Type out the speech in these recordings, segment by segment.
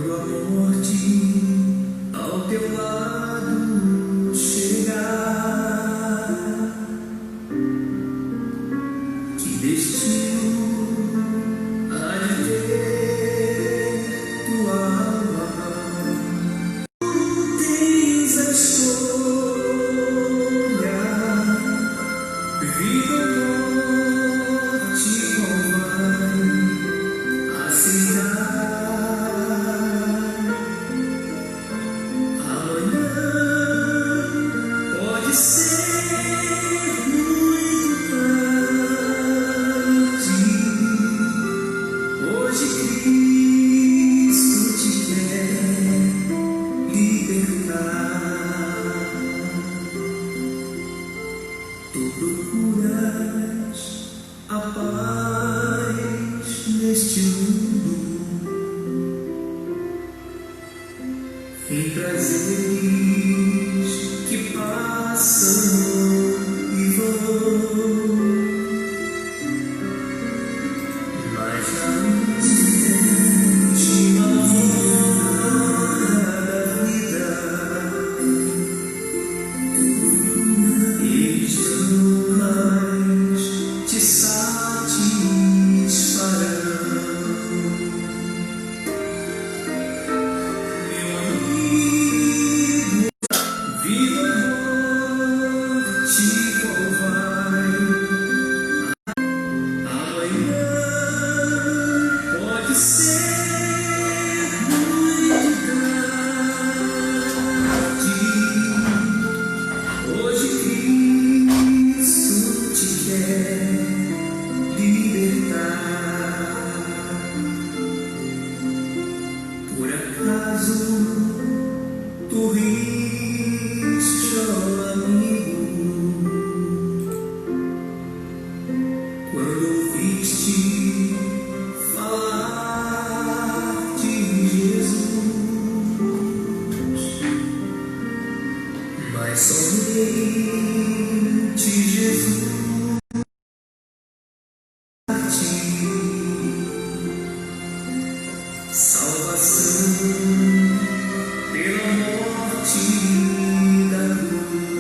Quando a morte ao teu lado chegar, que destino há de ter tua alma? Tens a escolha, vida ou morte, qual vai aceitar? Pode ser muito tarde. Hoje Cristo te quer libertar. Tu procuras a paz neste mundo, em prazeres que passam e vão, mas na última hora da vida eles jamais te satisfarão. Meu amigo, vida ou morte, qual vai? Amanhã pode ser muito tarde. Hoje Cristo te quer libertar. Por acaso tu riste, ó amigo, quando ouviste falar de Jesus? Mas somente Jesus salvação pela morte da cruz.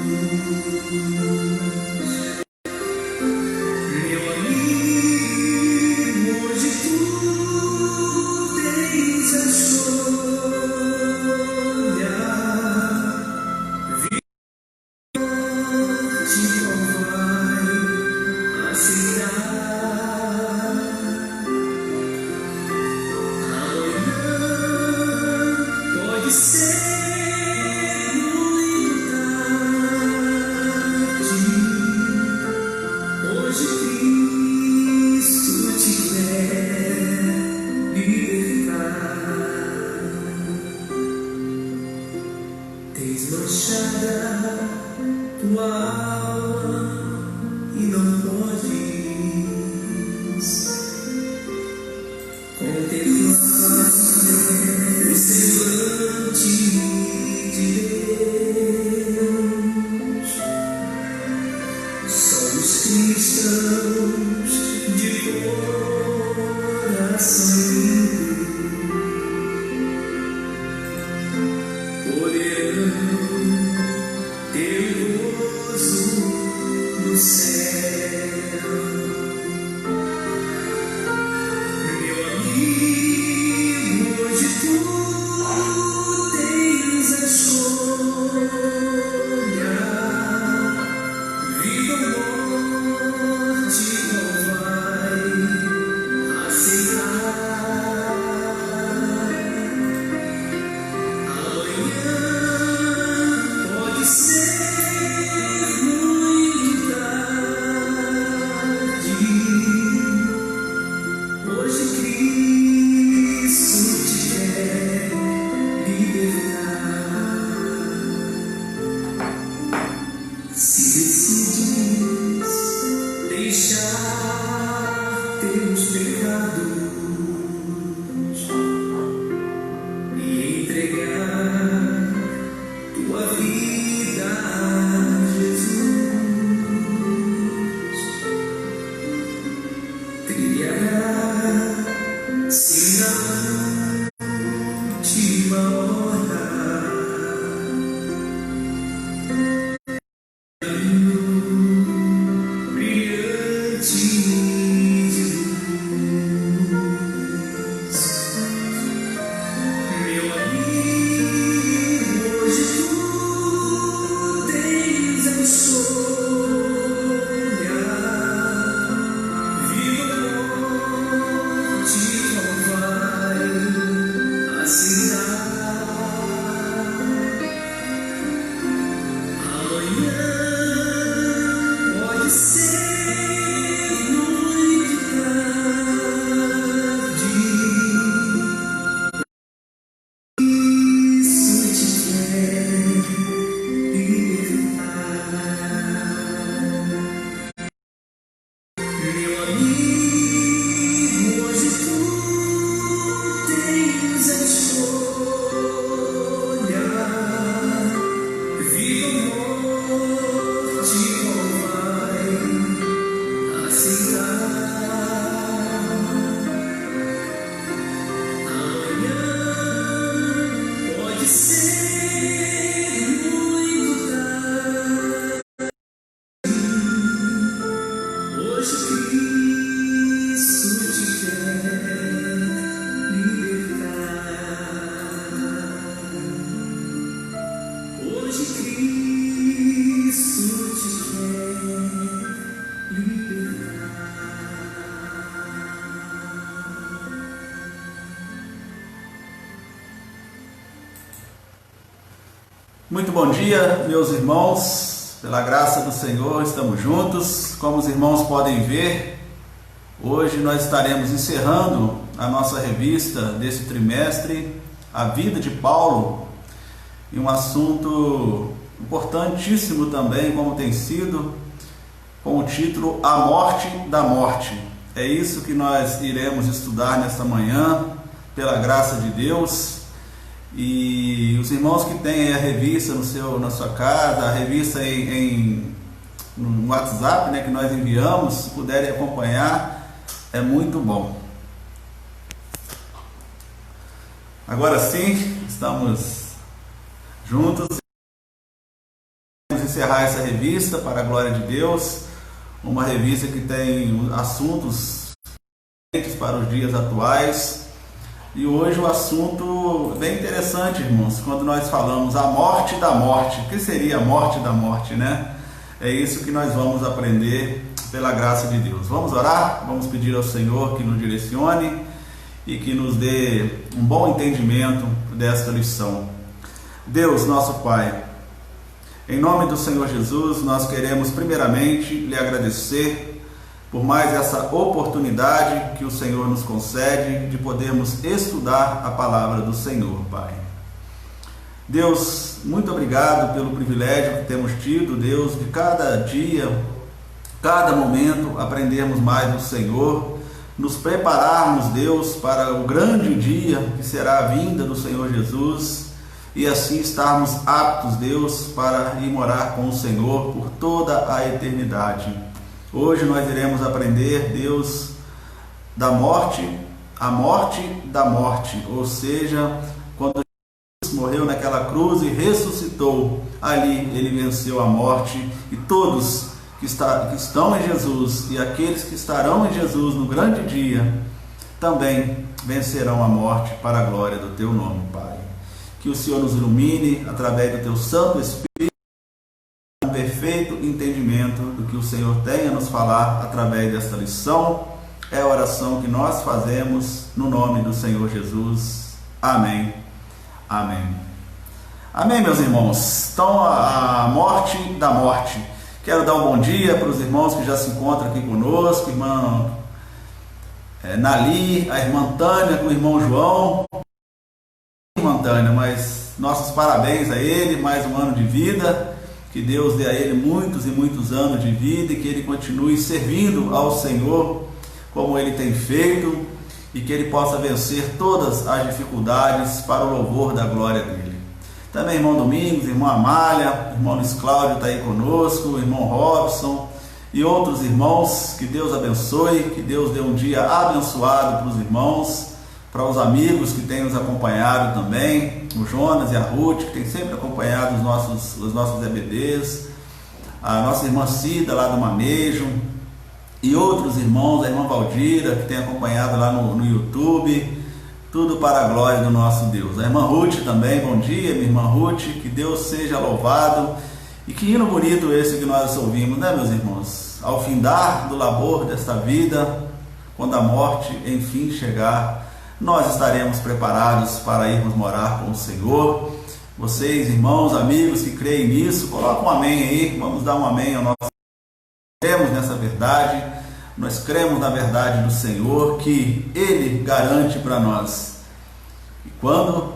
Meu amigo, hoje tu tens a escolha, vida ou morte, qual vai aceitar? Pode ser muito tarde. Hoje Cristo te quer libertar. Tens manchada tua alma e não podes contemplar o semblante de Deus. Somos cristãos de coração limpo, poderão ter gozo no céu. Meu amigo, hoje tu tens a escolha, vida ou morte, qual vai aceitar? Amanhã pode ser muito tarde. Hoje Cristo te quer libertar. Se decides deixar teus pecados e entregar tua vida a Jesus, trilhará sinal te Muito bom dia, meus irmãos. Pela graça do Senhor, estamos juntos. Como os irmãos podem ver, hoje nós estaremos encerrando a nossa revista desse trimestre, A Vida de Paulo, e um assunto importantíssimo também, como tem sido, com o título A Morte da Morte. É isso que nós iremos estudar nesta manhã, pela graça de Deus. E os irmãos que têm a revista na sua casa, a revista no WhatsApp, que nós enviamos, se puderem acompanhar, é muito bom. Agora sim, estamos juntos. Vamos encerrar essa revista para a glória de Deus, uma revista que tem assuntos para os dias atuais. E hoje o assunto é bem interessante, irmãos, quando nós falamos a morte da morte. O que seria a morte da morte, né? É isso que nós vamos aprender pela graça de Deus. Vamos orar? Vamos pedir ao Senhor que nos direcione e que nos dê um bom entendimento desta lição. Deus, nosso Pai, em nome do Senhor Jesus, nós queremos primeiramente lhe agradecer por mais essa oportunidade que o Senhor nos concede de podermos estudar a palavra do Senhor, Pai. Deus, muito obrigado pelo privilégio que temos tido, Deus, de cada dia, cada momento, aprendermos mais do Senhor, nos prepararmos, Deus, para o grande dia que será a vinda do Senhor Jesus e assim estarmos aptos, Deus, para ir morar com o Senhor por toda a eternidade. Hoje nós iremos aprender, Deus, da morte, a morte da morte, ou seja, quando Jesus morreu naquela cruz e ressuscitou, ali ele venceu a morte, e todos que estão em Jesus e aqueles que estarão em Jesus no grande dia, também vencerão a morte para a glória do teu nome, Pai. Que o Senhor nos ilumine através do teu Santo Espírito, perfeito entendimento do que o Senhor tem a nos falar através desta lição. É a oração que nós fazemos no nome do Senhor Jesus. Amém. Amém. Amém, meus irmãos. Então, a morte da morte. Quero dar um bom dia para os irmãos que já se encontram aqui conosco, irmã Nali, a irmã Tânia, com o irmão João. Irmã Tânia, mas nossos parabéns a ele, mais um ano de vida. Que Deus dê a ele muitos e muitos anos de vida e que ele continue servindo ao Senhor como ele tem feito e que ele possa vencer todas as dificuldades para o louvor da glória dele. Também irmão Domingos, irmã Amália, irmão Luiz Cláudio está aí conosco, irmão Robson e outros irmãos. Que Deus abençoe, que Deus dê um dia abençoado para os irmãos, para os amigos que têm nos acompanhado também, o Jonas e a Ruth, que tem sempre acompanhado os nossos EBDs, a nossa irmã Cida lá do Manejo, e outros irmãos, a irmã Valdira, que tem acompanhado lá no YouTube, tudo para a glória do nosso Deus. A irmã Ruth também, bom dia, minha irmã Ruth, que Deus seja louvado, e que hino bonito esse que nós ouvimos, né, meus irmãos? Ao findar do labor desta vida, quando a morte enfim chegar, nós estaremos preparados para irmos morar com o Senhor. Vocês, irmãos, amigos que creem nisso, coloquem um amém aí, vamos dar um amém ao nosso Senhor. Cremos nessa verdade, nós cremos na verdade do Senhor, que Ele garante para nós. E quando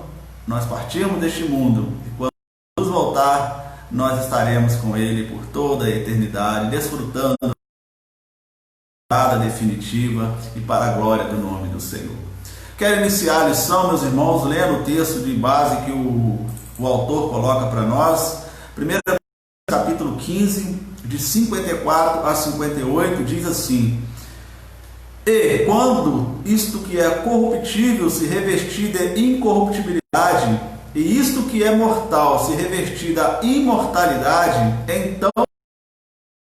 nós partirmos deste mundo, e quando nos voltar, nós estaremos com Ele por toda a eternidade, desfrutando da definitiva e para a glória do nome do Senhor. Quero iniciar a lição, meus irmãos, lendo o texto de base que o autor coloca para nós. 1 capítulo 15, de 54 a 58, diz assim: E quando isto que é corruptível se revestir de incorruptibilidade, e isto que é mortal se revestir da imortalidade, então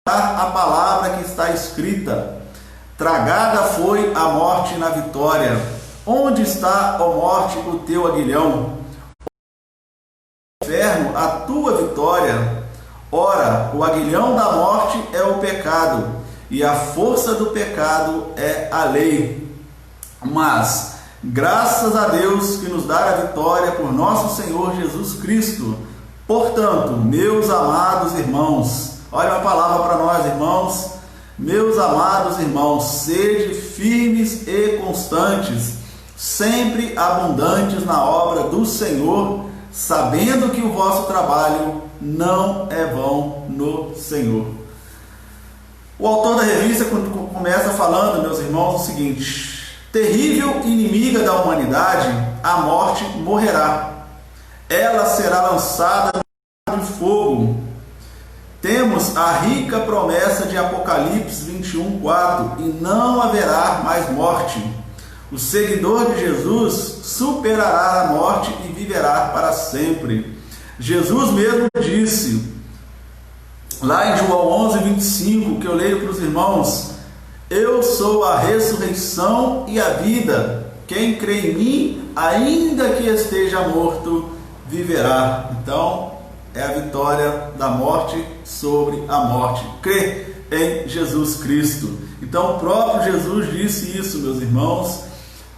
a palavra que está escrita: tragada foi a morte na vitória. Onde está, ó morte, o teu aguilhão? O inferno, a tua vitória. Ora, o aguilhão da morte é o pecado, e a força do pecado é a lei. Mas, graças a Deus que nos dá a vitória por nosso Senhor Jesus Cristo. Portanto, meus amados irmãos, olha uma palavra para nós, irmãos. Meus amados irmãos, sede firmes e constantes, sempre abundantes na obra do Senhor, sabendo que o vosso trabalho não é vão no Senhor. O autor da revista começa falando, meus irmãos, o seguinte: terrível inimiga da humanidade, a morte morrerá. Ela será lançada no fogo. Temos a rica promessa de Apocalipse 21:4, e não haverá mais morte. O seguidor de Jesus superará a morte e viverá para sempre. Jesus mesmo disse, lá em João 11:25, que eu leio para os irmãos: eu sou a ressurreição e a vida. Quem crê em mim, ainda que esteja morto, viverá. Então, é a vitória da morte sobre a morte. Crê em Jesus Cristo. Então, o próprio Jesus disse isso, meus irmãos.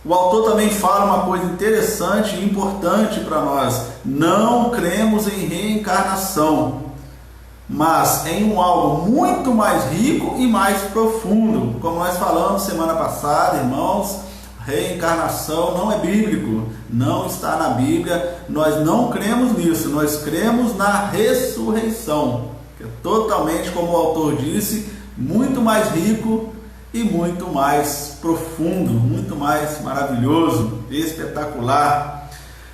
O autor também fala uma coisa interessante e importante para nós: não cremos em reencarnação, mas em algo muito mais rico e mais profundo. Como nós falamos semana passada, irmãos, reencarnação não é bíblico, não está na Bíblia, nós não cremos nisso, nós cremos na ressurreição, que é totalmente, como o autor disse, muito mais rico e muito mais profundo, muito mais maravilhoso, espetacular.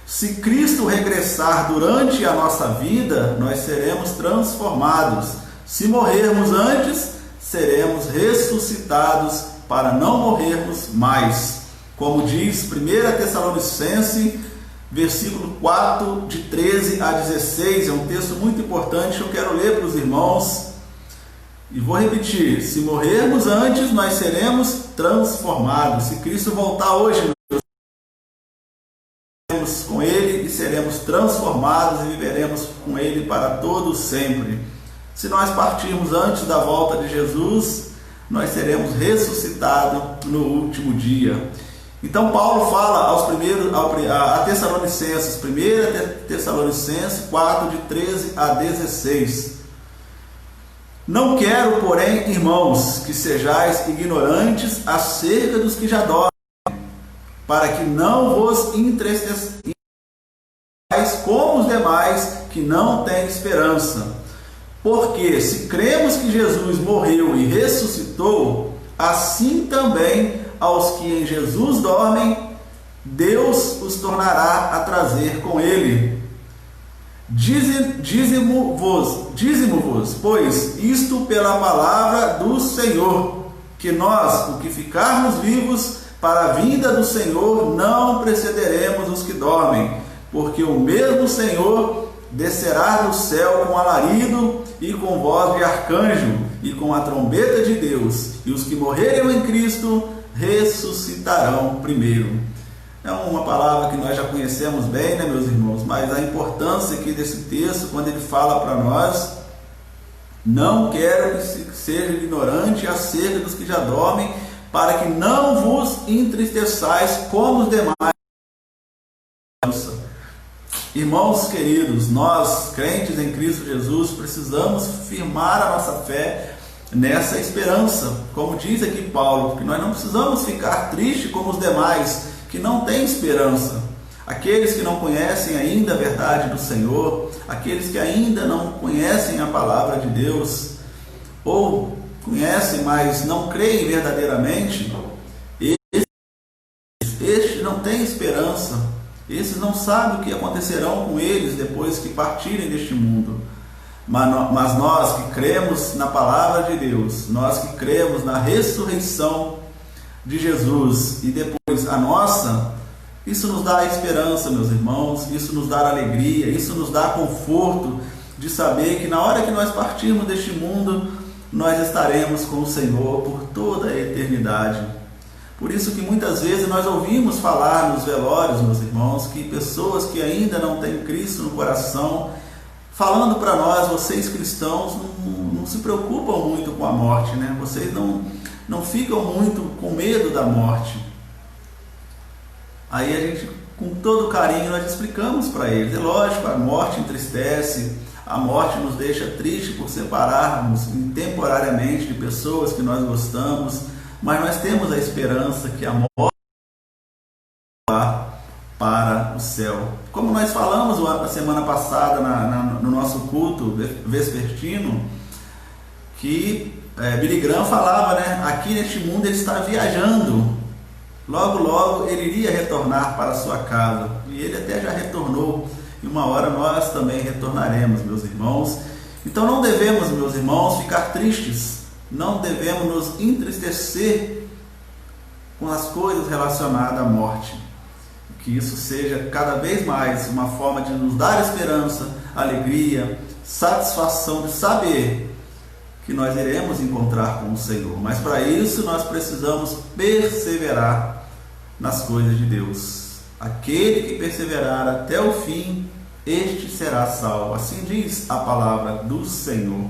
Se Cristo regressar durante a nossa vida, nós seremos transformados. Se morrermos antes, seremos ressuscitados para não morrermos mais. Como diz 1 Tessalonicenses, versículo 4, de 13 a 16, é um texto muito importante, eu quero ler para os irmãos, e vou repetir: se morrermos antes, nós seremos transformados. Se Cristo voltar hoje, nós seremos com Ele e seremos transformados e viveremos com Ele para todo sempre. Se nós partirmos antes da volta de Jesus, nós seremos ressuscitados no último dia. Então Paulo fala a Tessalonicenses, 1 Tessalonicenses 4, de 13 a 16. Não quero, porém, irmãos, que sejais ignorantes acerca dos que já dormem, para que não vos entristeçais como os demais que não têm esperança. Porque se cremos que Jesus morreu e ressuscitou, assim também aos que em Jesus dormem, Deus os tornará a trazer com Ele. Dizimo-vos, pois, isto pela palavra do Senhor, que nós, o que ficarmos vivos para a vinda do Senhor, não precederemos os que dormem, porque o mesmo Senhor descerá do céu com alarido e com voz de arcanjo e com a trombeta de Deus, e os que morrerem em Cristo ressuscitarão primeiro. É uma palavra que nós já conhecemos bem, né, meus irmãos? Mas a importância aqui desse texto, quando ele fala para nós: não quero que seja ignorante acerca dos que já dormem, para que não vos entristeçais como os demais. Irmãos queridos, nós, crentes em Cristo Jesus, precisamos firmar a nossa fé nessa esperança. Como diz aqui Paulo, que nós não precisamos ficar tristes como os demais, que não têm esperança. Aqueles que não conhecem ainda a verdade do Senhor, aqueles que ainda não conhecem a palavra de Deus, ou conhecem, mas não creem verdadeiramente, estes não têm esperança. Esses não sabem o que acontecerão com eles depois que partirem deste mundo. Mas nós que cremos na palavra de Deus, nós que cremos na ressurreição de Jesus e depois a nossa, isso nos dá esperança, meus irmãos, isso nos dá alegria, isso nos dá conforto de saber que na hora que nós partirmos deste mundo, nós estaremos com o Senhor por toda a eternidade. Por isso que muitas vezes nós ouvimos falar nos velórios, meus irmãos, que pessoas que ainda não têm Cristo no coração, falando para nós: vocês cristãos não se preocupam muito com a morte, né? Vocês não ficam muito com medo da morte. Aí a gente com todo carinho nós explicamos para eles. É lógico, a morte entristece, a morte nos deixa triste por separarmos temporariamente de pessoas que nós gostamos, mas nós temos a esperança que a morte vai para o céu. Como nós falamos a semana passada no nosso culto vespertino, que Billy Graham falava, né? Aqui neste mundo ele está viajando, logo logo ele iria retornar para a sua casa, e ele até já retornou, e uma hora nós também retornaremos, meus irmãos. Então não devemos, meus irmãos, ficar tristes, não devemos nos entristecer com as coisas relacionadas à morte. Que isso seja cada vez mais uma forma de nos dar esperança, alegria, satisfação de saber que nós iremos encontrar com o Senhor. Mas para isso nós precisamos perseverar nas coisas de Deus. Aquele que perseverar até o fim, este será salvo. Assim diz a palavra do Senhor.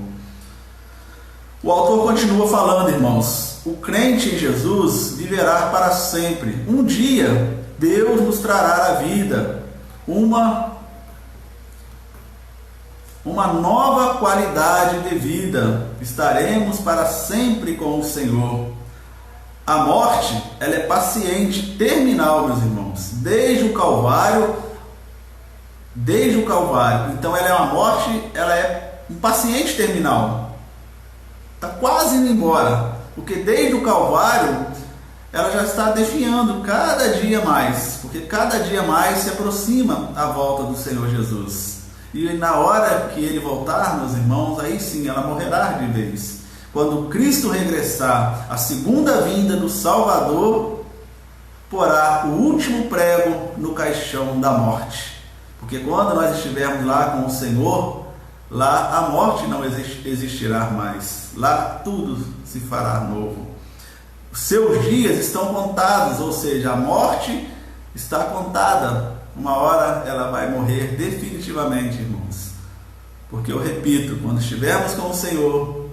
O autor continua falando, irmãos: o crente em Jesus viverá para sempre. Um dia Deus nos trará a vida, uma nova qualidade de vida. Estaremos para sempre com o Senhor. A morte, ela é paciente, terminal, meus irmãos, desde o Calvário. Então ela é uma morte, ela é um paciente terminal. Está quase indo embora, porque desde o Calvário ela já está definhando cada dia mais, porque cada dia mais se aproxima a volta do Senhor Jesus. E na hora que ele voltar, meus irmãos, aí sim ela morrerá de vez. Quando Cristo regressar, a segunda vinda do Salvador porá o último prego no caixão da morte. Porque quando nós estivermos lá com o Senhor, lá a morte não existirá mais. Lá tudo se fará novo. Seus dias estão contados, ou seja, a morte está contada. Uma hora ela vai morrer definitivamente, irmãos. Porque eu repito, quando estivermos com o Senhor,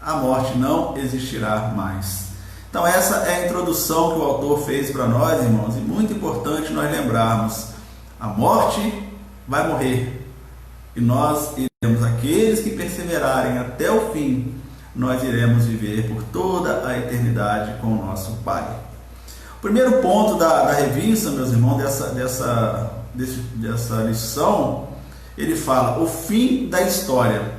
a morte não existirá mais. Então essa é a introdução que o autor fez para nós, irmãos, e muito importante nós lembrarmos: a morte vai morrer, e nós iremos, aqueles que perseverarem até o fim, nós iremos viver por toda a eternidade com o nosso Pai. O primeiro ponto da revista, meus irmãos, dessa lição, ele fala: o fim da história.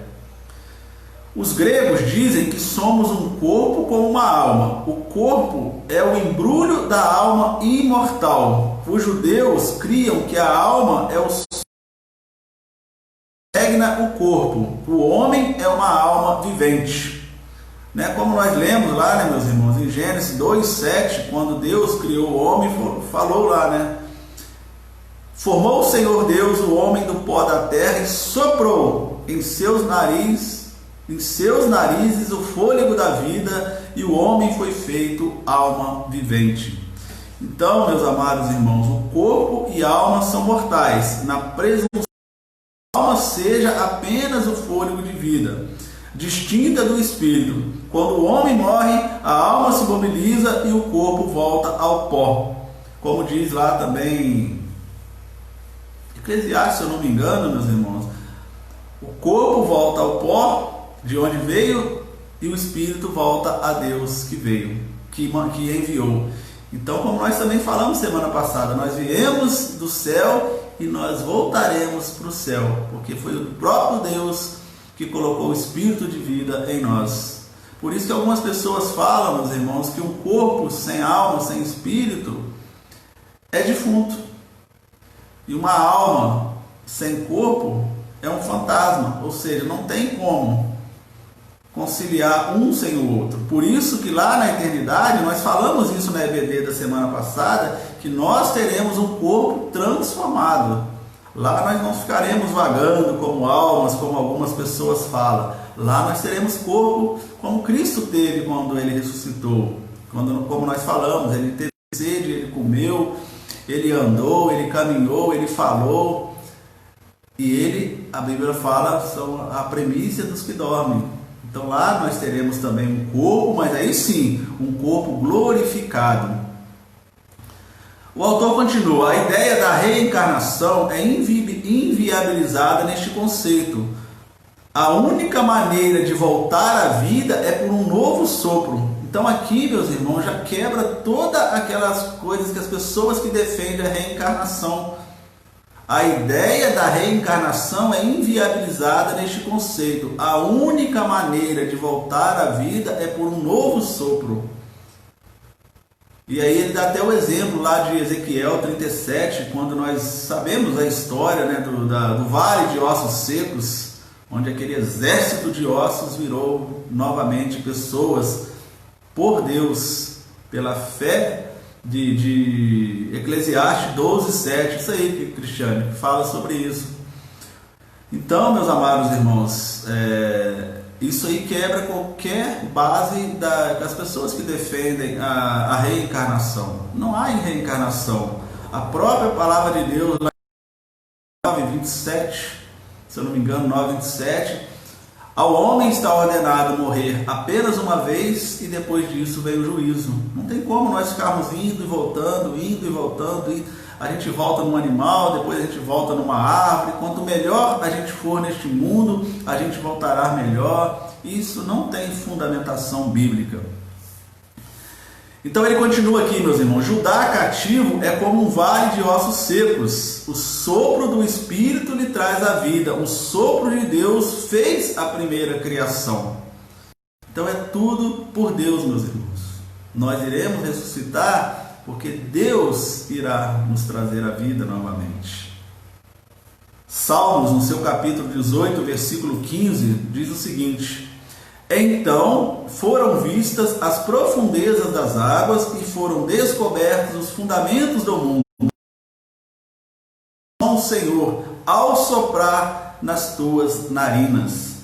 Os gregos dizem que somos um corpo com uma alma. O corpo é o embrulho da alma imortal. Os judeus criam que a alma é o impregna o corpo. O homem é uma alma vivente. Como nós lemos lá, meus irmãos, em Gênesis 2:7, quando Deus criou o homem, falou lá, formou o Senhor Deus o homem do pó da terra e soprou em seus narizes o fôlego da vida, e o homem foi feito alma vivente. Então, meus amados irmãos, o corpo e a alma são mortais, na presunção a alma seja apenas o fôlego de vida, distinta do espírito. Quando o homem morre, a alma se mobiliza e o corpo volta ao pó. Como diz lá também Eclesiastes, se eu não me engano, meus irmãos, o corpo volta ao pó de onde veio, e o espírito volta a Deus que veio, que enviou. Então, como nós também falamos semana passada, nós viemos do céu e nós voltaremos para o céu, porque foi o próprio Deus que colocou o espírito de vida em nós. Por isso que algumas pessoas falam, meus irmãos, que um corpo sem alma, sem espírito, é defunto. E uma alma sem corpo é um fantasma, ou seja, não tem como conciliar um sem o outro. Por isso que lá na eternidade, nós falamos isso na EBD da semana passada, que nós teremos um corpo transformado. Lá nós não ficaremos vagando como almas, como algumas pessoas falam. Lá nós teremos corpo como Cristo teve quando ele ressuscitou. Como nós falamos, ele teve sede, ele comeu, ele andou, ele caminhou, ele falou. E ele, a Bíblia fala, são a primícia dos que dormem. Então lá nós teremos também um corpo, mas aí sim, um corpo glorificado. O autor continua: a ideia da reencarnação é inviabilizada neste conceito. A única maneira de voltar à vida é por um novo sopro. Então aqui, meus irmãos, já quebra todas aquelas coisas que as pessoas que defendem a reencarnação. A ideia da reencarnação é inviabilizada neste conceito. A única maneira de voltar à vida é por um novo sopro. E aí ele dá até o exemplo lá de Ezequiel 37, quando nós sabemos a história, né, do vale de ossos secos, onde aquele exército de ossos virou novamente pessoas por Deus, pela fé de Eclesiastes 12:7, isso aí, Cristiane, que fala sobre isso. Então, meus amados irmãos, isso aí quebra qualquer base das pessoas que defendem a reencarnação. Não há reencarnação. A própria palavra de Deus, lá em 9:27, se eu não me engano, 9:27, ao homem está ordenado morrer apenas uma vez e depois disso vem o juízo. Não tem como nós ficarmos indo e voltando. A gente volta num animal, depois a gente volta numa árvore. Quanto melhor a gente for neste mundo, a gente voltará melhor. Isso não tem fundamentação bíblica. Então ele continua aqui, meus irmãos: Judá cativo é como um vale de ossos secos. O sopro do Espírito lhe traz a vida. O sopro de Deus fez a primeira criação. Então é tudo por Deus, meus irmãos. Nós iremos ressuscitar porque Deus irá nos trazer a vida novamente. Salmos, no seu capítulo 18, versículo 15, diz o seguinte: então foram vistas as profundezas das águas e foram descobertos os fundamentos do mundo. Senhor, ao soprar nas tuas narinas.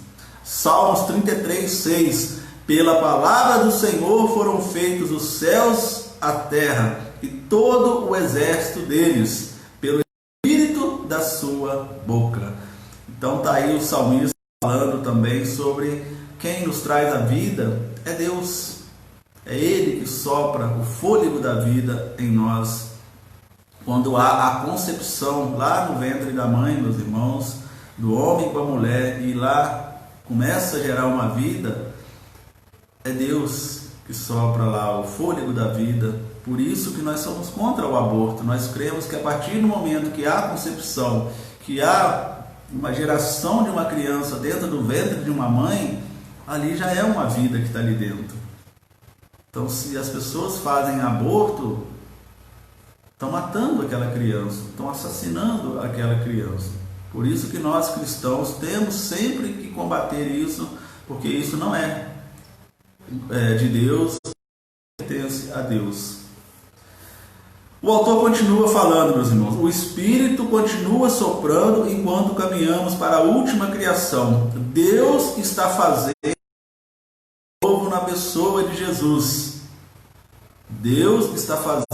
Salmos 33:6. Pela palavra do Senhor foram feitos os céus, a terra e todo o exército deles, pelo espírito da sua boca. Então está aí o salmista falando também sobre quem nos traz a vida. É Deus. É Ele que sopra o fôlego da vida em nós. Quando há a concepção lá no ventre da mãe, meus irmãos, do homem com a mulher, e lá começa a gerar uma vida, é Deus que sopra lá o fôlego da vida. Por isso que nós somos contra o aborto. Nós cremos que a partir do momento que há concepção, que há uma geração de uma criança dentro do ventre de uma mãe, ali já é uma vida que está ali dentro. Então, se as pessoas fazem aborto, estão matando aquela criança, estão assassinando aquela criança. Por isso que nós cristãos temos sempre que combater isso, porque isso não é de Deus, pertence a Deus. O autor continua falando, meus irmãos: o Espírito continua soprando enquanto caminhamos para a última criação. Deus está fazendo novo na pessoa de Jesus. Deus está fazendo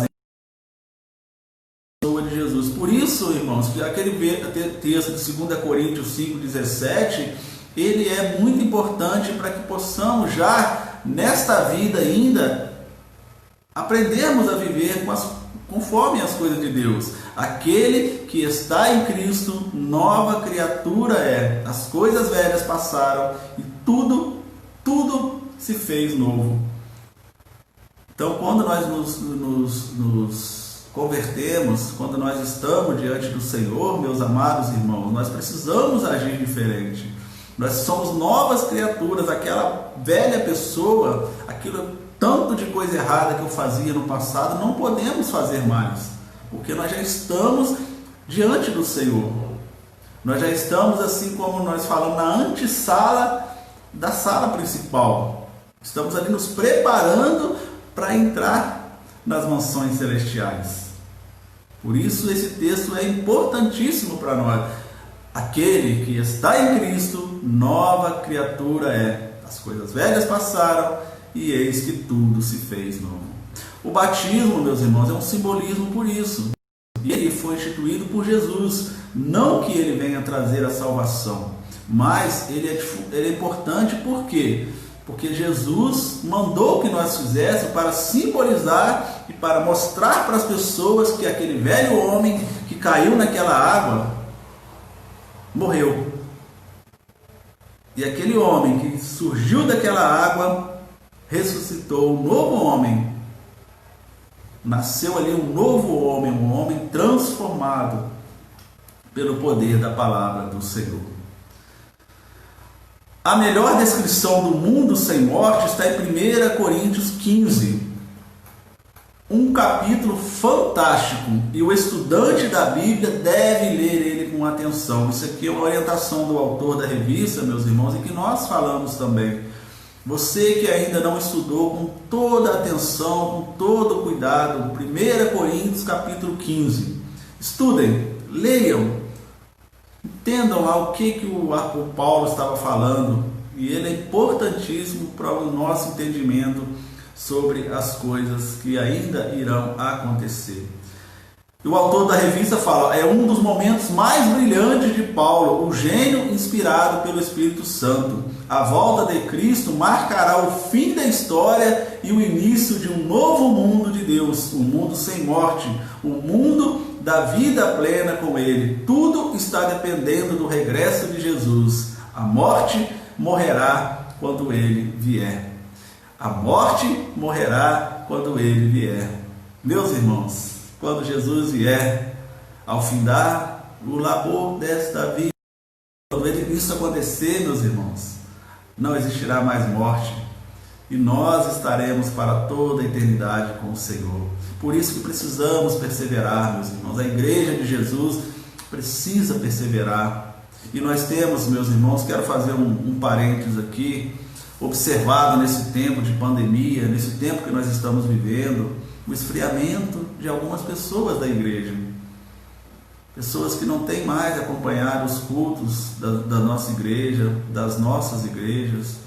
de Jesus. Por isso, irmãos, que aquele texto de 2 Coríntios 5:17, ele é muito importante para que possamos já nesta vida ainda aprendermos a viver conforme as coisas de Deus. Aquele que está em Cristo, nova criatura é. As coisas velhas passaram e tudo se fez novo. Então, quando nós nos convertemos, quando nós estamos diante do Senhor, meus amados irmãos, nós precisamos agir diferente. Nós somos novas criaturas. Aquela velha pessoa, aquilo tanto de coisa errada que eu fazia no passado, não podemos fazer mais, porque nós já estamos diante do Senhor. Nós já estamos, assim como nós falamos, na antessala da sala principal. Estamos ali nos preparando para entrar nas mansões celestiais. Por isso esse texto é importantíssimo para nós. Aquele que está em Cristo, nova criatura é. As coisas velhas passaram e eis que tudo se fez novo. O batismo, meus irmãos, é um simbolismo por isso. E ele foi instituído por Jesus. Não que ele venha trazer a salvação, mas ele é importante. Por quê? porque Jesus mandou que nós fizéssemos para simbolizar e para mostrar para as pessoas que aquele velho homem que caiu naquela água morreu. E aquele homem que surgiu daquela água ressuscitou, um novo homem. Nasceu ali um novo homem, um homem transformado pelo poder da palavra do Senhor. A melhor descrição do mundo sem morte está em 1 Coríntios 15. Um capítulo fantástico, e o estudante da Bíblia deve ler ele com atenção. Isso aqui é uma orientação do autor da revista, meus irmãos, e que nós falamos também. Você que ainda não estudou com toda a atenção, com todo o cuidado, 1 Coríntios capítulo 15. Estudem, leiam, entendam lá o que o Paulo estava falando, e ele é importantíssimo para o nosso entendimento sobre as coisas que ainda irão acontecer. E o autor da revista fala, é um dos momentos mais brilhantes de Paulo, o gênio inspirado pelo Espírito Santo. A volta de Cristo marcará o fim da história e o início de um novo mundo de Deus, um mundo sem morte, um mundo da vida plena com Ele. Tudo está dependendo do regresso de Jesus. A morte morrerá quando Ele vier. A morte morrerá quando Ele vier. Meus irmãos, quando Jesus vier, ao findar o labor desta vida, quando isso acontecer, meus irmãos, não existirá mais morte, e nós estaremos para toda a eternidade com o Senhor. Por isso que precisamos perseverar, meus irmãos. A igreja de Jesus precisa perseverar. E nós temos, meus irmãos, quero fazer um parênteses aqui, observado nesse tempo de pandemia, nesse tempo que nós estamos vivendo, o esfriamento de algumas pessoas da igreja. Pessoas que não têm mais acompanhado os cultos da nossa igreja, das nossas igrejas.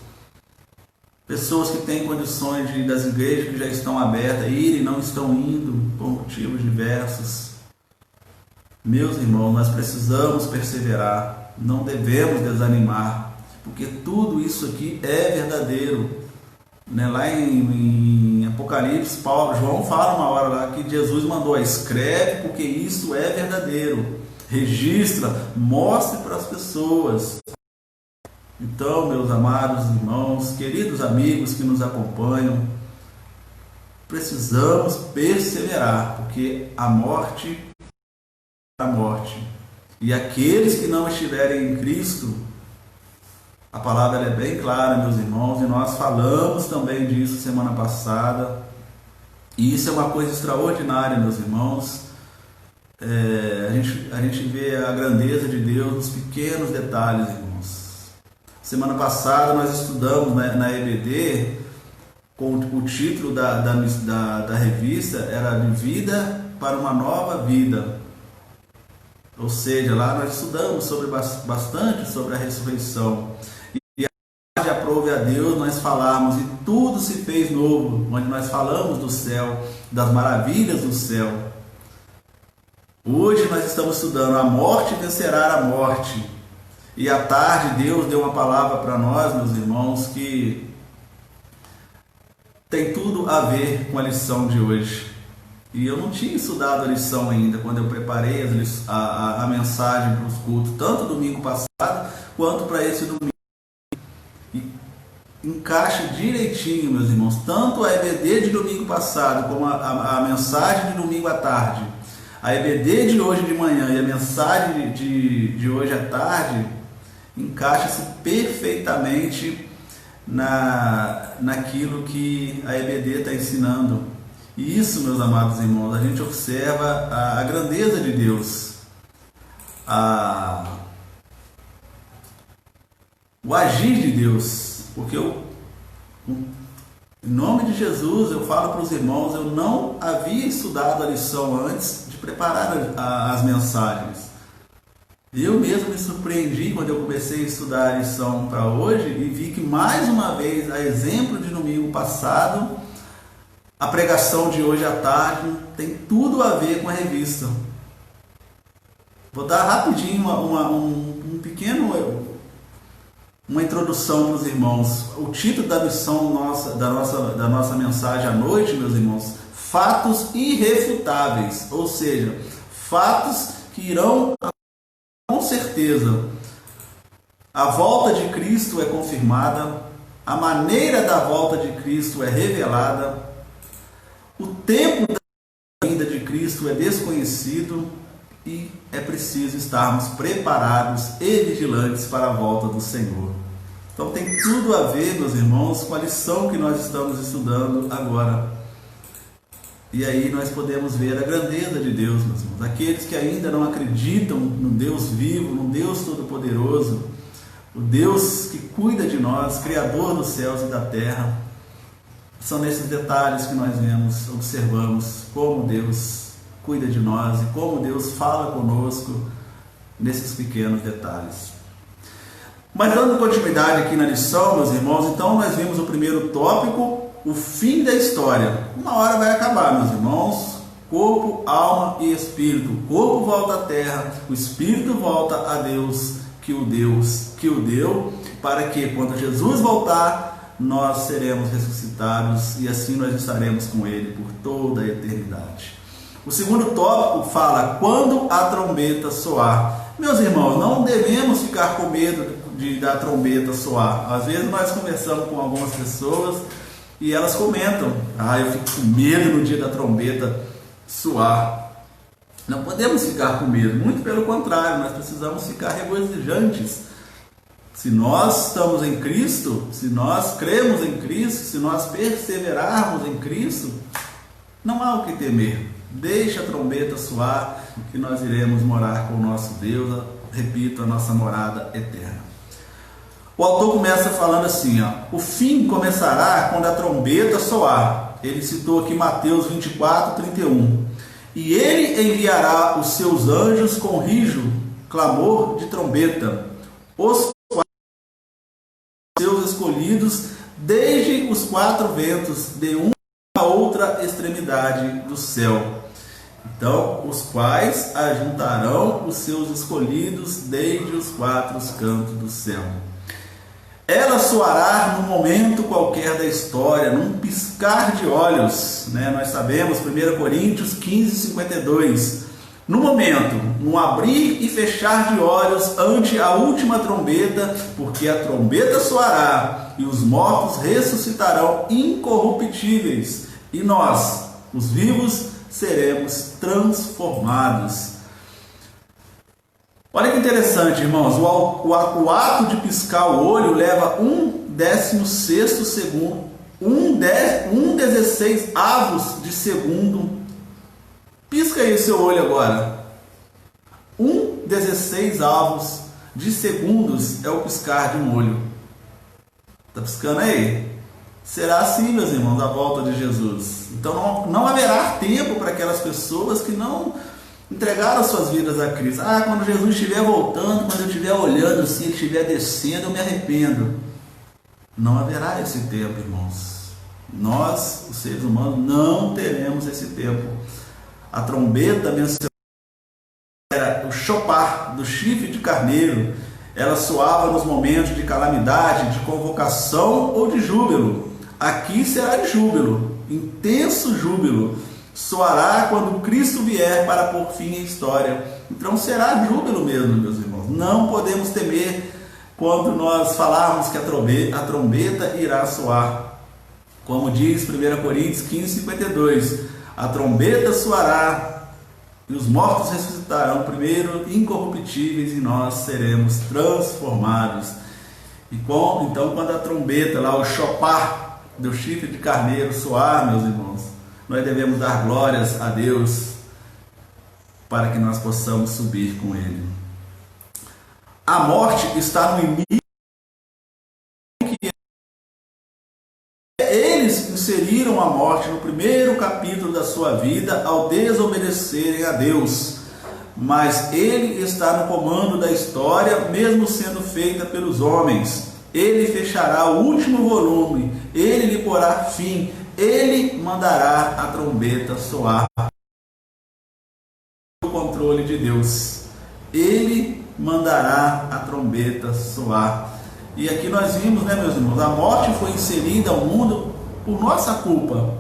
Pessoas que têm condições de ir das igrejas que já estão abertas, ir e não estão indo por motivos diversos. Meus irmãos, nós precisamos perseverar, não devemos desanimar, porque tudo isso aqui é verdadeiro. Lá em Apocalipse, João fala uma hora lá que Jesus mandou, escreve porque isso é verdadeiro, registra, mostre para as pessoas. Então, meus amados irmãos, queridos amigos que nos acompanham, precisamos perseverar, porque a morte é a morte, e aqueles que não estiverem em Cristo, a palavra é bem clara, meus irmãos, e nós falamos também disso semana passada, e isso é uma coisa extraordinária, meus irmãos. A gente vê a grandeza de Deus nos pequenos detalhes, irmãos. Semana passada nós estudamos na EBD, com o título da revista era De Vida para uma Nova Vida. Ou seja, lá nós estudamos bastante sobre a ressurreição. E a aprove a Deus nós falamos, e tudo se fez novo, onde nós falamos do céu, das maravilhas do céu. Hoje nós estamos estudando a morte vencerá a morte. E à tarde Deus deu uma palavra para nós, meus irmãos, que tem tudo a ver com a lição de hoje. E eu não tinha estudado a lição ainda, quando eu preparei a mensagem para os cultos, tanto domingo passado, quanto para esse domingo. E encaixa direitinho, meus irmãos, tanto a EBD de domingo passado, como a mensagem de domingo à tarde, a EBD de hoje de manhã e a mensagem de hoje à tarde, encaixa-se perfeitamente naquilo que a EBD está ensinando. E isso, meus amados irmãos, a gente observa a grandeza de Deus, o agir de Deus, porque em nome de Jesus eu falo para os irmãos, eu não havia estudado a lição antes de preparar as mensagens. Eu mesmo me surpreendi quando eu comecei a estudar a lição para hoje e vi que mais uma vez, a exemplo de domingo passado, a pregação de hoje à tarde tem tudo a ver com a revista. Vou dar rapidinho um pequeno uma introdução para os irmãos. O título da missão da nossa mensagem à noite, meus irmãos, fatos irrefutáveis, ou seja, fatos que irão com certeza. A volta de Cristo é confirmada, a maneira da volta de Cristo é revelada, o tempo da vinda de Cristo é desconhecido e é preciso estarmos preparados e vigilantes para a volta do Senhor. Então tem tudo a ver, meus irmãos, com a lição que nós estamos estudando agora. E aí nós podemos ver a grandeza de Deus, meus irmãos. Aqueles que ainda não acreditam no Deus vivo, no Deus Todo-Poderoso, o Deus que cuida de nós, Criador dos céus e da terra, são nesses detalhes que nós vemos, observamos como Deus cuida de nós e como Deus fala conosco nesses pequenos detalhes. Mas dando continuidade aqui na lição, meus irmãos, então nós vimos o primeiro tópico, o fim da história. Uma hora vai acabar, meus irmãos. Corpo, alma e espírito. O corpo volta à terra, o espírito volta a Deus que o deu, para que quando Jesus voltar, nós seremos ressuscitados e assim nós estaremos com Ele por toda a eternidade. O segundo tópico fala quando a trombeta soar. Meus irmãos, não devemos ficar com medo da trombeta soar. Às vezes nós conversamos com algumas pessoas e elas comentam: eu fico com medo no dia da trombeta soar. Não podemos ficar com medo, muito pelo contrário, nós precisamos ficar regozijantes. Se nós estamos em Cristo, se nós cremos em Cristo, se nós perseverarmos em Cristo, não há o que temer. Deixa a trombeta soar, que nós iremos morar com o nosso Deus, repito, a nossa morada eterna. O autor começa falando assim, o fim começará quando a trombeta soar. Ele citou aqui Mateus 24:31. E ele enviará os seus anjos com rijo, clamor de trombeta, os seus escolhidos desde os quatro ventos, de uma a outra extremidade do céu. Então, os quais ajuntarão os seus escolhidos desde os quatro cantos do céu. Ela soará num momento qualquer da história, num piscar de olhos, Nós sabemos, 1 Coríntios 15:52. No momento, num abrir e fechar de olhos ante a última trombeta, porque a trombeta soará e os mortos ressuscitarão incorruptíveis, e nós, os vivos, seremos transformados. Olha que interessante, irmãos, o ato de piscar o olho leva 1/16 segundo, 1/16 avos de segundo. Pisca aí o seu olho agora. 1/16 avos de segundos é o piscar de um olho. Está piscando aí? Será assim, meus irmãos, a volta de Jesus. Então não haverá tempo para aquelas pessoas que não entregaram suas vidas a Cristo. Quando Jesus estiver voltando, quando eu estiver olhando, se ele estiver descendo, eu me arrependo. Não haverá esse tempo, irmãos. Nós, os seres humanos, não teremos esse tempo. A trombeta mencionada era o chopar do chifre de carneiro. Ela soava nos momentos de calamidade, de convocação ou de júbilo. Aqui será de júbilo, intenso júbilo. Soará quando Cristo vier para pôr fim à história. Então será júbilo mesmo, meus irmãos. Não podemos temer quando nós falarmos que a trombeta irá soar. Como diz 1 Coríntios 15:52. A trombeta soará e os mortos ressuscitarão primeiro incorruptíveis e nós seremos transformados. Então quando a trombeta, lá o chopar do chifre de carneiro soar, meus irmãos, nós devemos dar glórias a Deus para que nós possamos subir com Ele. A morte está no início. Eles inseriram a morte no primeiro capítulo da sua vida ao desobedecerem a Deus. Mas Ele está no comando da história, mesmo sendo feita pelos homens. Ele fechará o último volume, Ele lhe porá fim, Ele mandará a trombeta soar. O controle de Deus. Ele mandará a trombeta soar. E aqui nós vimos, né, meus irmãos, a morte foi inserida ao mundo por nossa culpa.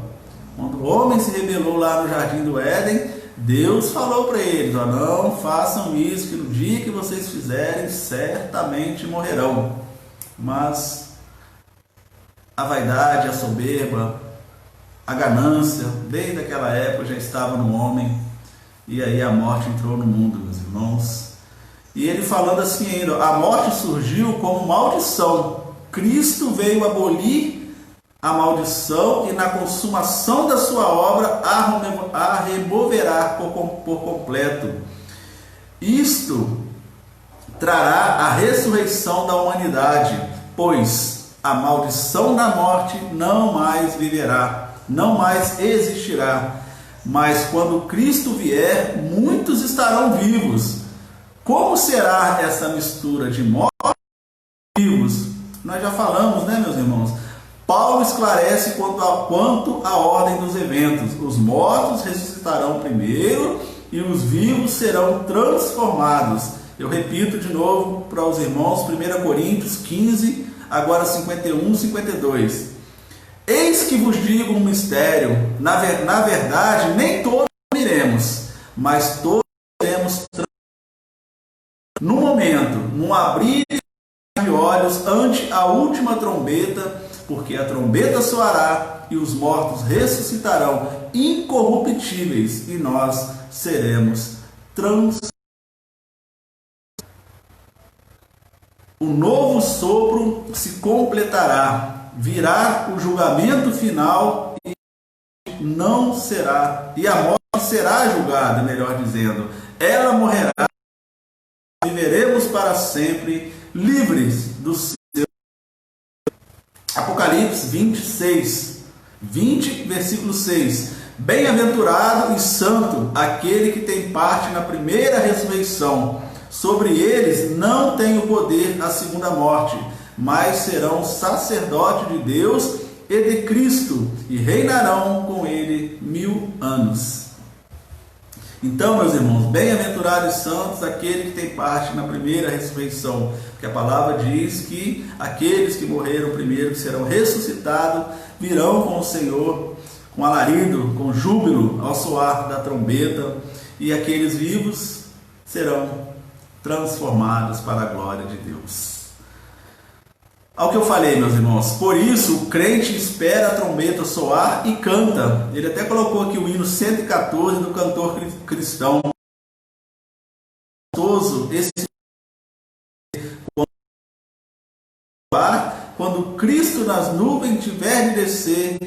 Quando o homem se rebelou lá no Jardim do Éden, Deus falou para eles: ó, não façam isso, que no dia que vocês fizerem, certamente morrerão. Mas a vaidade, a soberba, a ganância, desde aquela época já estava no homem, e aí a morte entrou no mundo, meus irmãos. E ele falando assim ainda: a morte surgiu como maldição. Cristo veio abolir a maldição e na consumação da sua obra a removerá por completo. Isto trará a ressurreição da humanidade, pois a maldição da morte não mais viverá, não mais existirá. Mas quando Cristo vier, muitos estarão vivos. Como será essa mistura de morte e vivos? Nós já falamos, né, meus irmãos? Paulo esclarece quanto à ordem dos eventos. Os mortos ressuscitarão primeiro e os vivos serão transformados. Eu repito de novo para os irmãos, 1 Coríntios 15, agora 51, 52. Eis que vos digo um mistério. Na verdade, nem todos dormiremos, mas todos seremos no momento, num abrir de olhos ante a última trombeta, porque a trombeta soará e os mortos ressuscitarão incorruptíveis e nós seremos transformados. O novo sopro se completará, virá o julgamento final e não será, e a morte será julgada, melhor dizendo, ela morrerá. Viveremos para sempre livres do seu. Apocalipse 26, 20, versículo 6. Bem-aventurado e santo aquele que tem parte na primeira ressurreição. Sobre eles não tem o poder a segunda morte, mas serão sacerdotes de Deus e de Cristo e reinarão com ele 1000 anos. Então, meus irmãos, bem-aventurados e santos aquele que tem parte na primeira ressurreição, porque a palavra diz que aqueles que morreram primeiro, que serão ressuscitados, virão com o Senhor, com alarido, com júbilo, ao soar da trombeta, e aqueles vivos serão transformados para a glória de Deus. Ao que eu falei, meus irmãos, por isso o crente espera a trombeta soar e canta. Ele até colocou aqui o hino 114 do cantor cristão. Esse quando Cristo nas nuvens tiver de descer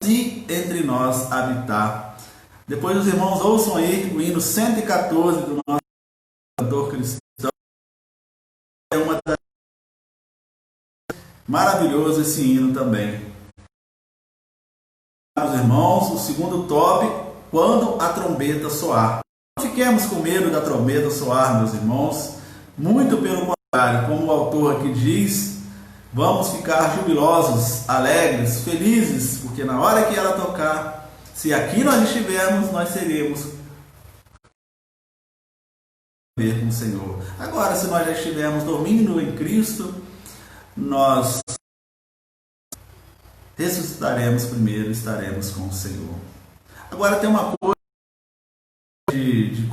e entre nós habitar. Depois os irmãos ouçam aí o hino 114 do nosso cantor cristão. É uma das maravilhoso esse hino também. Meus irmãos, o segundo top, quando a trombeta soar. Não fiquemos com medo da trombeta soar, meus irmãos. Muito pelo contrário, como o autor aqui diz, vamos ficar jubilosos, alegres, felizes, porque na hora que ela tocar, se aqui nós estivermos, nós seremos com o Senhor. Agora, se nós já estivermos dormindo em Cristo, nós ressuscitaremos primeiro, estaremos com o Senhor. Agora tem uma coisa de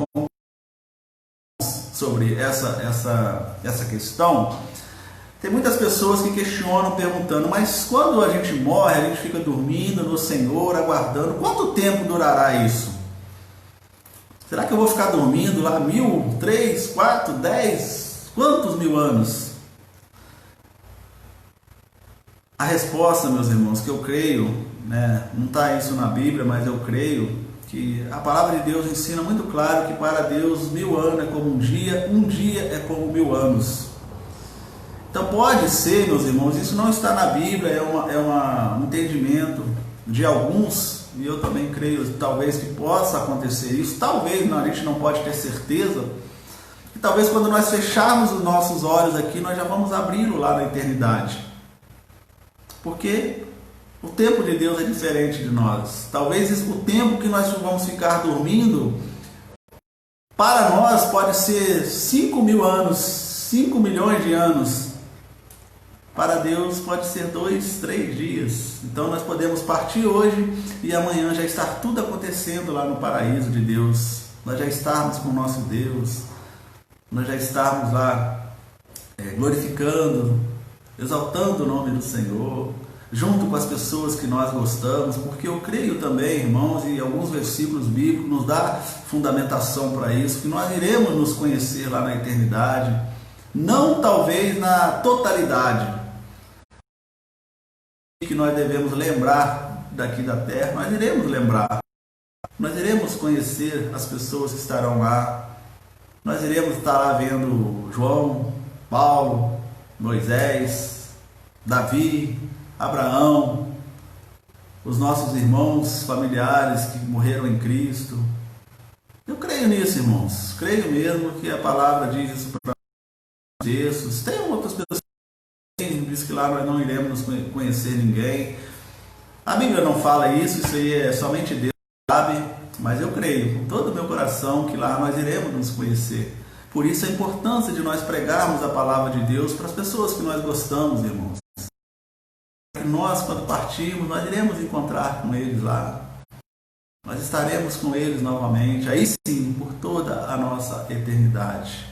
sobre essa questão. Tem muitas pessoas que questionam, perguntando, mas quando a gente morre, a gente fica dormindo no Senhor, aguardando, quanto tempo durará isso? Será que eu vou ficar dormindo lá 1000, 3, 4, 10, quantos 1000 anos? A resposta, meus irmãos, que eu creio, né, não está isso na Bíblia, mas eu creio que a palavra de Deus ensina muito claro que para Deus 1000 anos é como um dia é como 1000 anos. Então pode ser, meus irmãos, isso não está na Bíblia, é um entendimento de alguns, e eu também creio talvez que possa acontecer isso, talvez não, a gente não pode ter certeza, e talvez quando nós fecharmos os nossos olhos aqui, nós já vamos abri-lo lá na eternidade. Porque o tempo de Deus é diferente de nós. Talvez o tempo que nós vamos ficar dormindo, para nós pode ser 5.000 anos, 5 milhões de anos. para Deus pode ser 2, 3 dias. Então nós podemos partir hoje e amanhã já estar tudo acontecendo lá no paraíso de Deus. Nós já estarmos com o nosso Deus, nós já estarmos lá glorificando, exaltando o nome do Senhor, junto com as pessoas que nós gostamos, porque eu creio também, irmãos, e alguns versículos bíblicos nos dá fundamentação para isso, que nós iremos nos conhecer lá na eternidade, não talvez na totalidade, que nós devemos lembrar daqui da terra, nós iremos lembrar, nós iremos conhecer as pessoas que estarão lá, nós iremos estar lá vendo João, Paulo, Moisés, Davi, Abraão, os nossos irmãos familiares que morreram em Cristo. Eu creio nisso, irmãos, creio mesmo que a palavra diz isso para nós. Textos. Tem outras pessoas que dizem que lá nós não iremos conhecer ninguém. A Bíblia não fala isso, isso aí é somente Deus que sabe, mas eu creio com todo o meu coração que lá nós iremos nos conhecer. Por isso a importância de nós pregarmos a palavra de Deus para as pessoas que nós gostamos, irmãos. Nós, quando partirmos, nós iremos encontrar com eles lá. Nós estaremos com eles novamente, aí sim, por toda a nossa eternidade.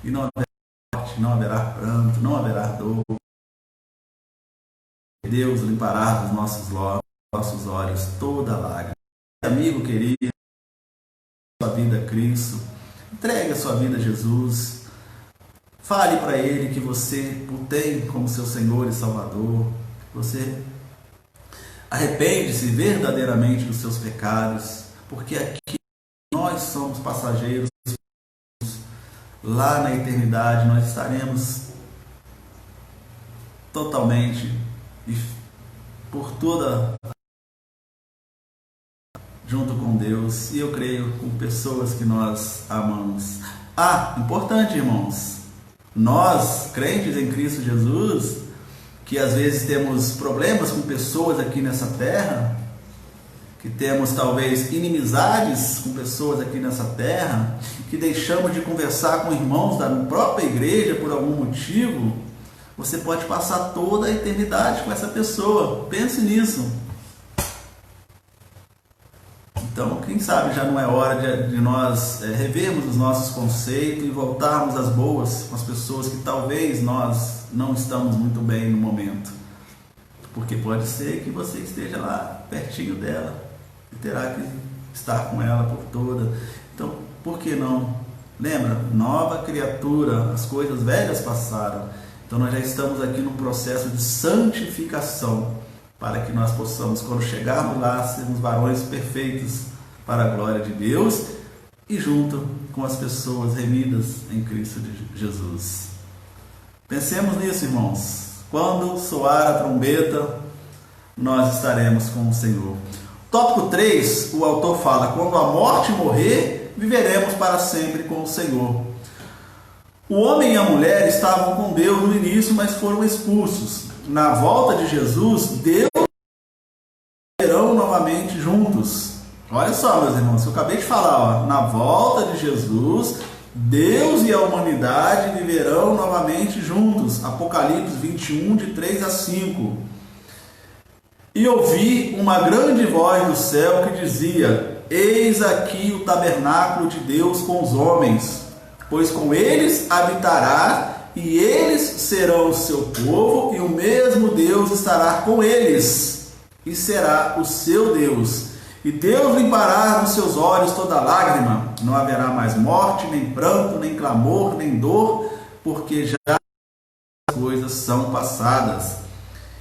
E não haverá morte, não haverá pranto, não haverá dor. Deus limpará dos nossos olhos toda lágrima. Amigo querido, sua vida a Cristo, entregue a sua vida a Jesus. Fale para Ele que você o tem como seu Senhor e Salvador. Você arrepende-se verdadeiramente dos seus pecados, porque aqui nós somos passageiros. Lá na eternidade nós estaremos totalmente e por toda junto com Deus, e eu creio com pessoas que nós amamos. Importante, irmãos, nós, crentes em Cristo Jesus, que às vezes temos problemas com pessoas aqui nessa terra, que temos talvez inimizades com pessoas aqui nessa terra, que deixamos de conversar com irmãos da própria igreja por algum motivo, você pode passar toda a eternidade com essa pessoa. Pense nisso. Então, quem sabe já não é hora de nós revermos os nossos conceitos e voltarmos às boas com as pessoas que talvez nós não estamos muito bem no momento. Porque pode ser que você esteja lá pertinho dela e terá que estar com ela por toda. Então, por que não? Lembra? Nova criatura, as coisas velhas passaram. Então nós já estamos aqui num processo de santificação, para que nós possamos, quando chegarmos lá, sermos varões perfeitos para a glória de Deus e junto com as pessoas remidas em Cristo Jesus. Pensemos nisso, irmãos. Quando soar a trombeta, nós estaremos com o Senhor. Tópico 3, o autor fala: quando a morte morrer, viveremos para sempre com o Senhor. O homem e a mulher estavam com Deus no início, mas foram expulsos. Na volta de Jesus, Deus e serão novamente juntos. Olha só, meus irmãos, eu acabei de falar, na volta de Jesus, Deus e a humanidade viverão novamente juntos. Apocalipse 21, de 3 a 5. E ouvi uma grande voz do céu que dizia: eis aqui o tabernáculo de Deus com os homens, pois com eles habitará, e eles serão o seu povo, e o mesmo Deus estará com eles, e será o seu Deus. E Deus limpará dos seus olhos toda lágrima, não haverá mais morte, nem pranto, nem clamor, nem dor, porque já as coisas são passadas.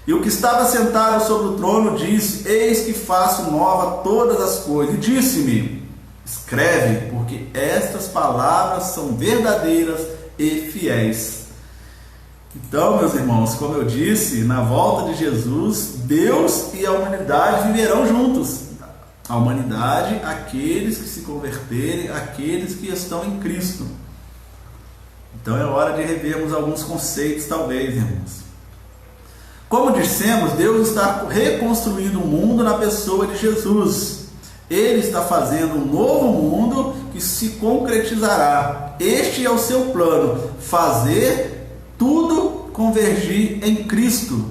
E o que estava sentado sobre o trono disse: eis que faço nova todas as coisas. E disse-me: escreve, porque estas palavras são verdadeiras e fiéis. Então, meus irmãos, como eu disse, na volta de Jesus, Deus e a humanidade viverão juntos. A humanidade, aqueles que se converterem, aqueles que estão em Cristo. Então é hora de revermos alguns conceitos, talvez, irmãos. Como dissemos, Deus está reconstruindo o mundo na pessoa de Jesus. Ele está fazendo um novo mundo que se concretizará. Este é o seu plano: fazer tudo convergir em Cristo.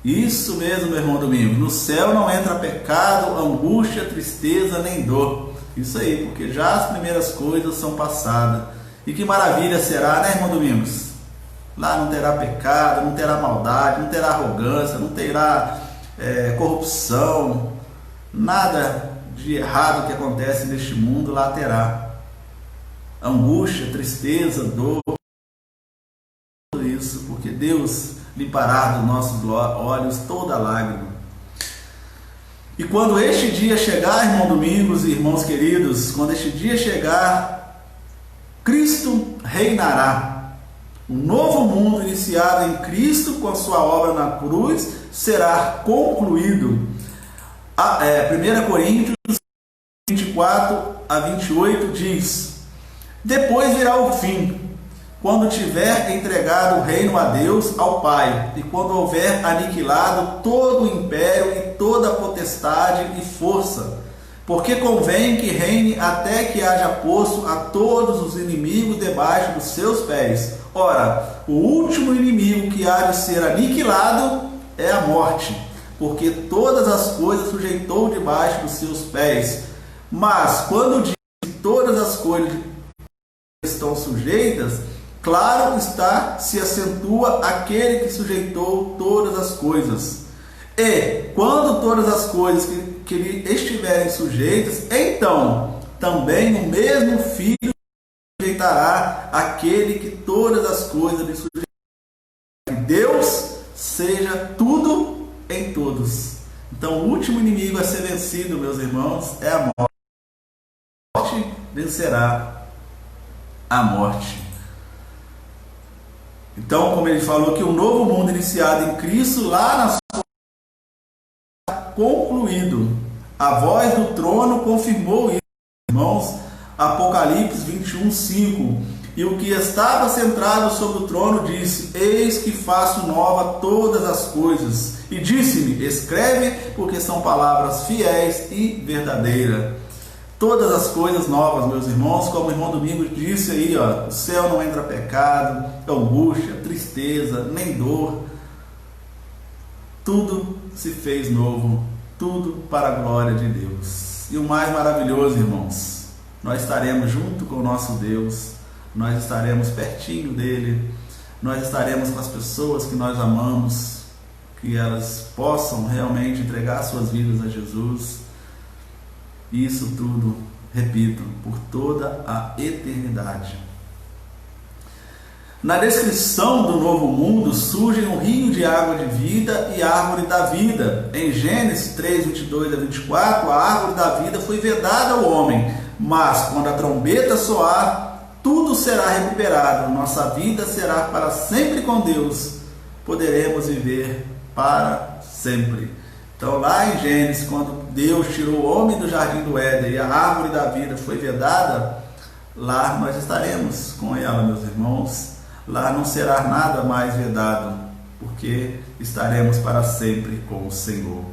Isso mesmo, meu irmão Domingos. No céu não entra pecado, angústia, tristeza, nem dor. Isso aí, porque já as primeiras coisas são passadas. E que maravilha será, né, irmão Domingos? Lá não terá pecado, não terá maldade, não terá arrogância, não terá corrupção. Nada de errado que acontece neste mundo lá terá. Angústia, tristeza, dor. Tudo isso, porque Deus limpará dos nossos olhos toda lágrima. E quando este dia chegar, irmão Domingos e irmãos queridos, quando este dia chegar, Cristo reinará. Um novo mundo iniciado em Cristo com a sua obra na cruz será concluído. 1 Coríntios 24 a 28 diz: depois virá o fim, quando tiver entregado o reino a Deus, ao Pai, e quando houver aniquilado todo o império e toda a potestade e força, porque convém que reine até que haja posto a todos os inimigos debaixo dos seus pés. Ora, o último inimigo que há de ser aniquilado é a morte, porque todas as coisas sujeitou debaixo dos seus pés. Mas quando diz que todas as coisas estão sujeitas, claro está, se acentua aquele que sujeitou todas as coisas. E quando todas as coisas que lhe estiverem sujeitas, então também o mesmo Filho sujeitará aquele que todas as coisas lhe sujeitará. Que Deus seja tudo em todos. Então o último inimigo a ser vencido, meus irmãos, é a morte. A morte vencerá a morte. Então, como ele falou, que o novo mundo iniciado em Cristo, lá na sua concluído. A voz do trono confirmou isso, irmãos. Apocalipse 21, 5. E o que estava sentado sobre o trono disse: eis que faço nova todas as coisas. E disse-me: escreve, porque são palavras fiéis e verdadeiras. Todas as coisas novas, meus irmãos, como o irmão Domingos disse aí, ó, o céu não entra pecado, angústia, tristeza, nem dor. Tudo se fez novo, tudo para a glória de Deus. E o mais maravilhoso, irmãos, nós estaremos junto com o nosso Deus, nós estaremos pertinho dele, nós estaremos com as pessoas que nós amamos, que elas possam realmente entregar suas vidas a Jesus. Isso tudo, repito, por toda a eternidade. Na descrição do novo mundo surge um rio de água de vida e árvore da vida. Em Gênesis 3, 22 a 24, a árvore da vida foi vedada ao homem, mas quando a trombeta soar, tudo será recuperado. Nossa vida será para sempre com Deus. Poderemos viver para sempre. Então, lá em Gênesis, quando Deus tirou o homem do jardim do Éden e a árvore da vida foi vedada, lá nós estaremos com ela, meus irmãos. Lá não será nada mais vedado, porque estaremos para sempre com o Senhor.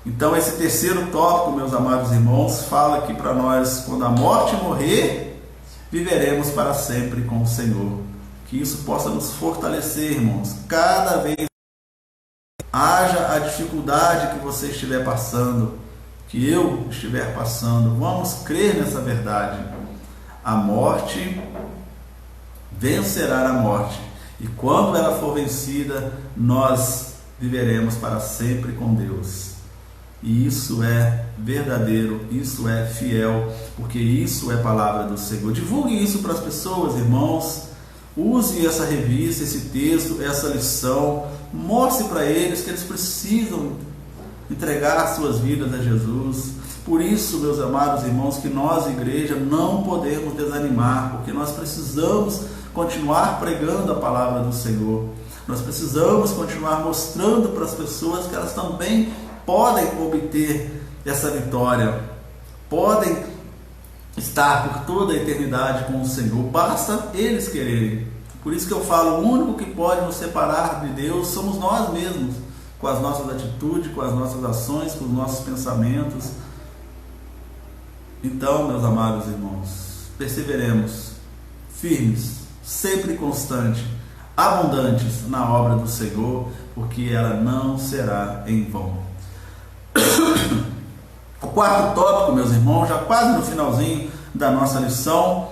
Então, esse terceiro tópico, meus amados irmãos, fala aqui para nós: quando a morte morrer, viveremos para sempre com o Senhor. Que isso possa nos fortalecer, irmãos, cada vez haja a dificuldade que você estiver passando, que eu estiver passando, vamos crer nessa verdade. A morte vencerá a morte, e quando ela for vencida, nós viveremos para sempre com Deus. E isso é verdadeiro, isso é fiel, porque isso é palavra do Senhor. Divulgue isso para as pessoas, irmãos. Use essa revista, esse texto, essa lição. Mostre para eles que eles precisam entregar suas vidas a Jesus. Por isso, meus amados irmãos, que nós, igreja, não podemos desanimar, porque nós precisamos continuar pregando a palavra do Senhor. Nós precisamos continuar mostrando para as pessoas que elas também podem obter essa vitória, podem estar por toda a eternidade com o Senhor. Basta eles quererem. Por isso que eu falo, o único que pode nos separar de Deus somos nós mesmos, com as nossas atitudes, com as nossas ações, com os nossos pensamentos. Então, meus amados irmãos, perseveremos firmes, sempre constante, abundantes na obra do Senhor, porque ela não será em vão. O quarto tópico, meus irmãos, já quase no finalzinho da nossa lição.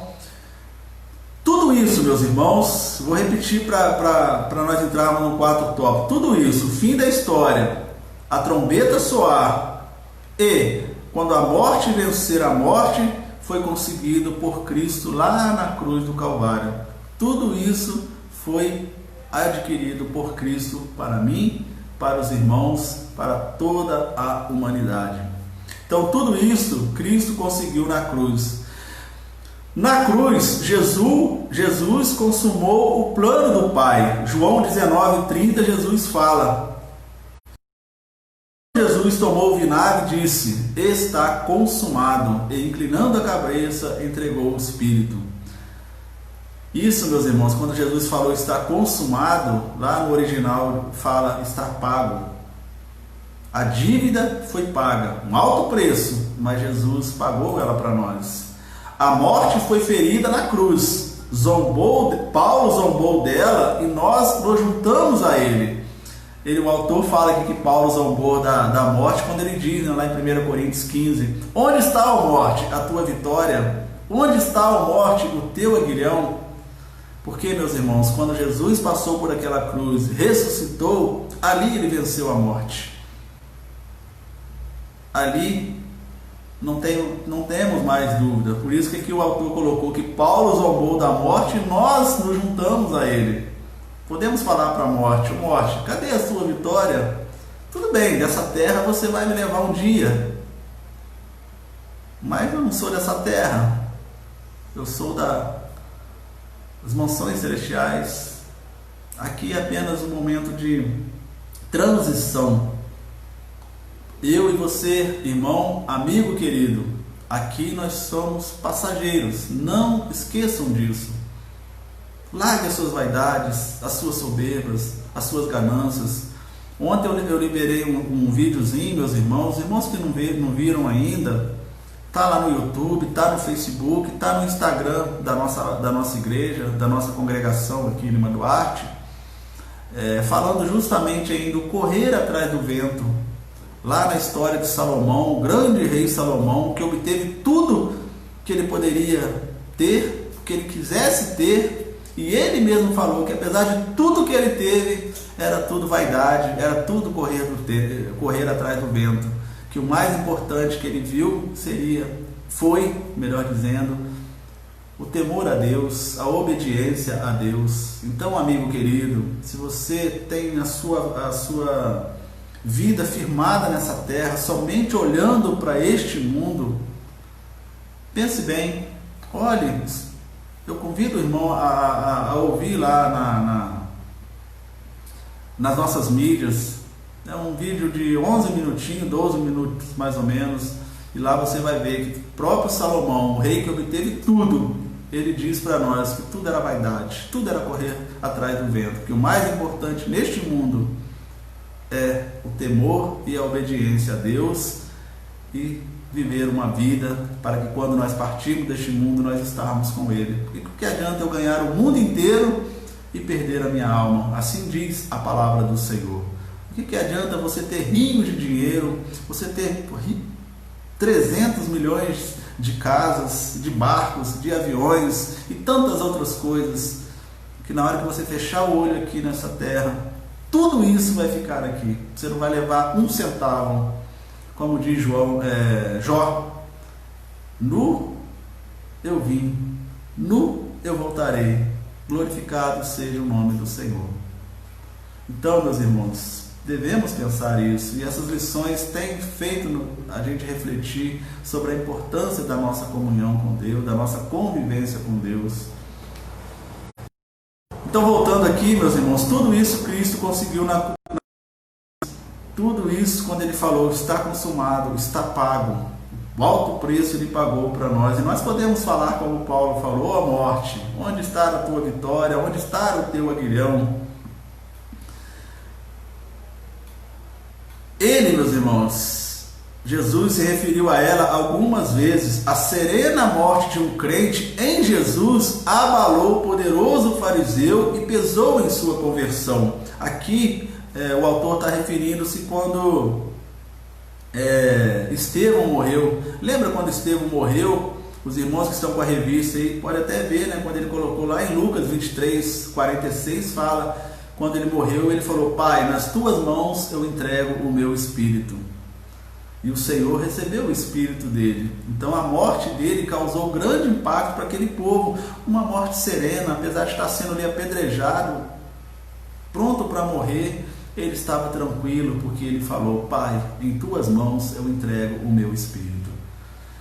Tudo isso, meus irmãos, vou repetir para nós entrarmos no quarto tópico. Tudo isso, o fim da história, a trombeta soar e quando a morte vencer a morte, foi conseguido por Cristo lá na cruz do Calvário. Tudo isso foi adquirido por Cristo para mim, para os irmãos, para toda a humanidade. Então tudo isso Cristo conseguiu na cruz. Na cruz, Jesus consumou o plano do Pai. João 19:30, Jesus fala. Jesus tomou o vinagre e disse: está consumado, e inclinando a cabeça, entregou o Espírito. Isso, meus irmãos, quando Jesus falou está consumado, lá no original fala está pago. A dívida foi paga, um alto preço, mas Jesus pagou ela para nós. A morte foi ferida na cruz, Paulo zombou dela e nós nos juntamos a ele. O autor fala aqui que Paulo zombou da morte quando ele diz, lá em 1 Coríntios 15, onde está a morte, a tua vitória? Onde está a morte, o teu aguilhão? Porque, meus irmãos, quando Jesus passou por aquela cruz, ressuscitou, ali ele venceu a morte. Ali não temos mais dúvida. Por isso que aqui o autor colocou que Paulo zombou da morte e nós nos juntamos a ele. Podemos falar para a morte: morte, cadê a sua vitória? Tudo bem, dessa terra você vai me levar um dia, mas eu não sou dessa terra, eu sou das mansões celestiais. Aqui é apenas um momento de transição. Eu e você, irmão, amigo querido, aqui nós somos passageiros, não esqueçam disso. Largue as suas vaidades, as suas soberbas, as suas ganâncias. Ontem eu liberei um videozinho, meus irmãos. Os irmãos que não viram ainda, está lá no YouTube, está no Facebook, está no Instagram da nossa igreja, da nossa congregação aqui em Lima Duarte, falando justamente aí do correr atrás do vento. Lá na história de Salomão, o grande rei Salomão, que obteve tudo que ele poderia ter, que ele quisesse ter. E ele mesmo falou que apesar de tudo que ele teve, era tudo vaidade, era tudo correr atrás do vento. Que o mais importante que ele viu foi, melhor dizendo, o temor a Deus, a obediência a Deus. Então, amigo querido, se você tem a sua vida firmada nessa terra, somente olhando para este mundo, pense bem, olhe. Eu convido o irmão a ouvir lá nas nossas mídias. É um vídeo de 11 minutinhos, 12 minutos mais ou menos. E lá você vai ver que o próprio Salomão, o rei que obteve tudo, ele diz para nós que tudo era vaidade, tudo era correr atrás do vento. Que o mais importante neste mundo é o temor e a obediência a Deus e viver uma vida para que quando nós partirmos deste mundo nós estarmos com Ele. Porque o que adianta eu ganhar o mundo inteiro e perder a minha alma? Assim diz a palavra do Senhor. O que adianta você ter rios de dinheiro, você ter 300 milhões de casas, de barcos, de aviões e tantas outras coisas, que na hora que você fechar o olho aqui nessa terra, tudo isso vai ficar aqui. Você não vai levar um centavo. Como diz Jó, nu eu vim, nu eu voltarei, glorificado seja o nome do Senhor. Então, meus irmãos, devemos pensar isso, e essas lições têm feito a gente refletir sobre a importância da nossa comunhão com Deus, da nossa convivência com Deus. Então, voltando aqui, meus irmãos, tudo isso Cristo conseguiu tudo isso quando ele falou está consumado, está pago. O alto preço ele pagou para nós. E nós podemos falar como Paulo falou: ó morte, onde está a tua vitória? Onde está o teu aguilhão? Ele, meus irmãos, Jesus se referiu a ela algumas vezes. A serena morte de um crente em Jesus abalou o poderoso fariseu e pesou em sua conversão. Aqui o autor está referindo-se quando Estevão morreu. Lembra quando Estevão morreu? Os irmãos que estão com a revista aí podem até ver, né? Quando ele colocou lá em Lucas 23, 46, fala, quando ele morreu, ele falou: Pai, nas tuas mãos eu entrego o meu espírito. E o Senhor recebeu o espírito dele. Então a morte dele causou grande impacto para aquele povo. Uma morte serena, apesar de estar sendo ali apedrejado, pronto para morrer, ele estava tranquilo, porque ele falou: Pai, em tuas mãos eu entrego o meu espírito.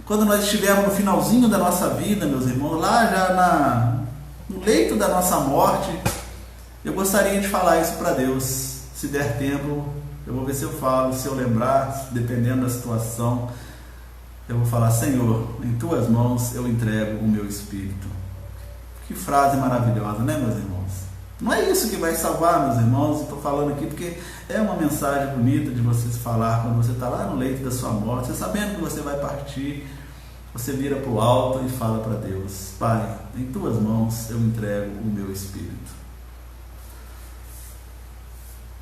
Quando nós estivermos no finalzinho da nossa vida, meus irmãos, lá já no leito da nossa morte, eu gostaria de falar isso para Deus. Se der tempo, eu vou ver se eu falo, se eu lembrar, dependendo da situação, eu vou falar: Senhor, em tuas mãos eu entrego o meu espírito. Que frase maravilhosa, né, meus irmãos? Não é isso que vai salvar, meus irmãos. Estou falando aqui porque é uma mensagem bonita de você se falar quando você está lá no leito da sua morte, você sabendo que você vai partir. Você vira para o alto e fala para Deus: Pai, em tuas mãos eu entrego o meu espírito.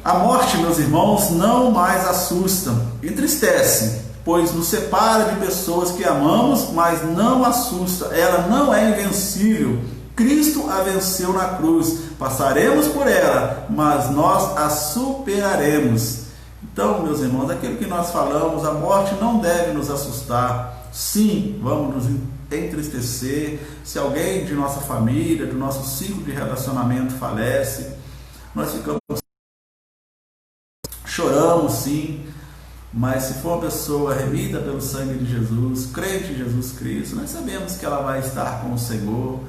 A morte, meus irmãos, não mais assusta, entristece, pois nos separa de pessoas que amamos, mas não assusta. Ela não é invencível. Cristo a venceu na cruz. Passaremos por ela, mas nós a superaremos. Então, meus irmãos, aquilo que nós falamos, a morte não deve nos assustar. Sim, vamos nos entristecer se alguém de nossa família, do nosso ciclo de relacionamento falece. Nós ficamos, choramos, sim, mas se for uma pessoa remida pelo sangue de Jesus, crente em Jesus Cristo, nós sabemos que ela vai estar com o Senhor.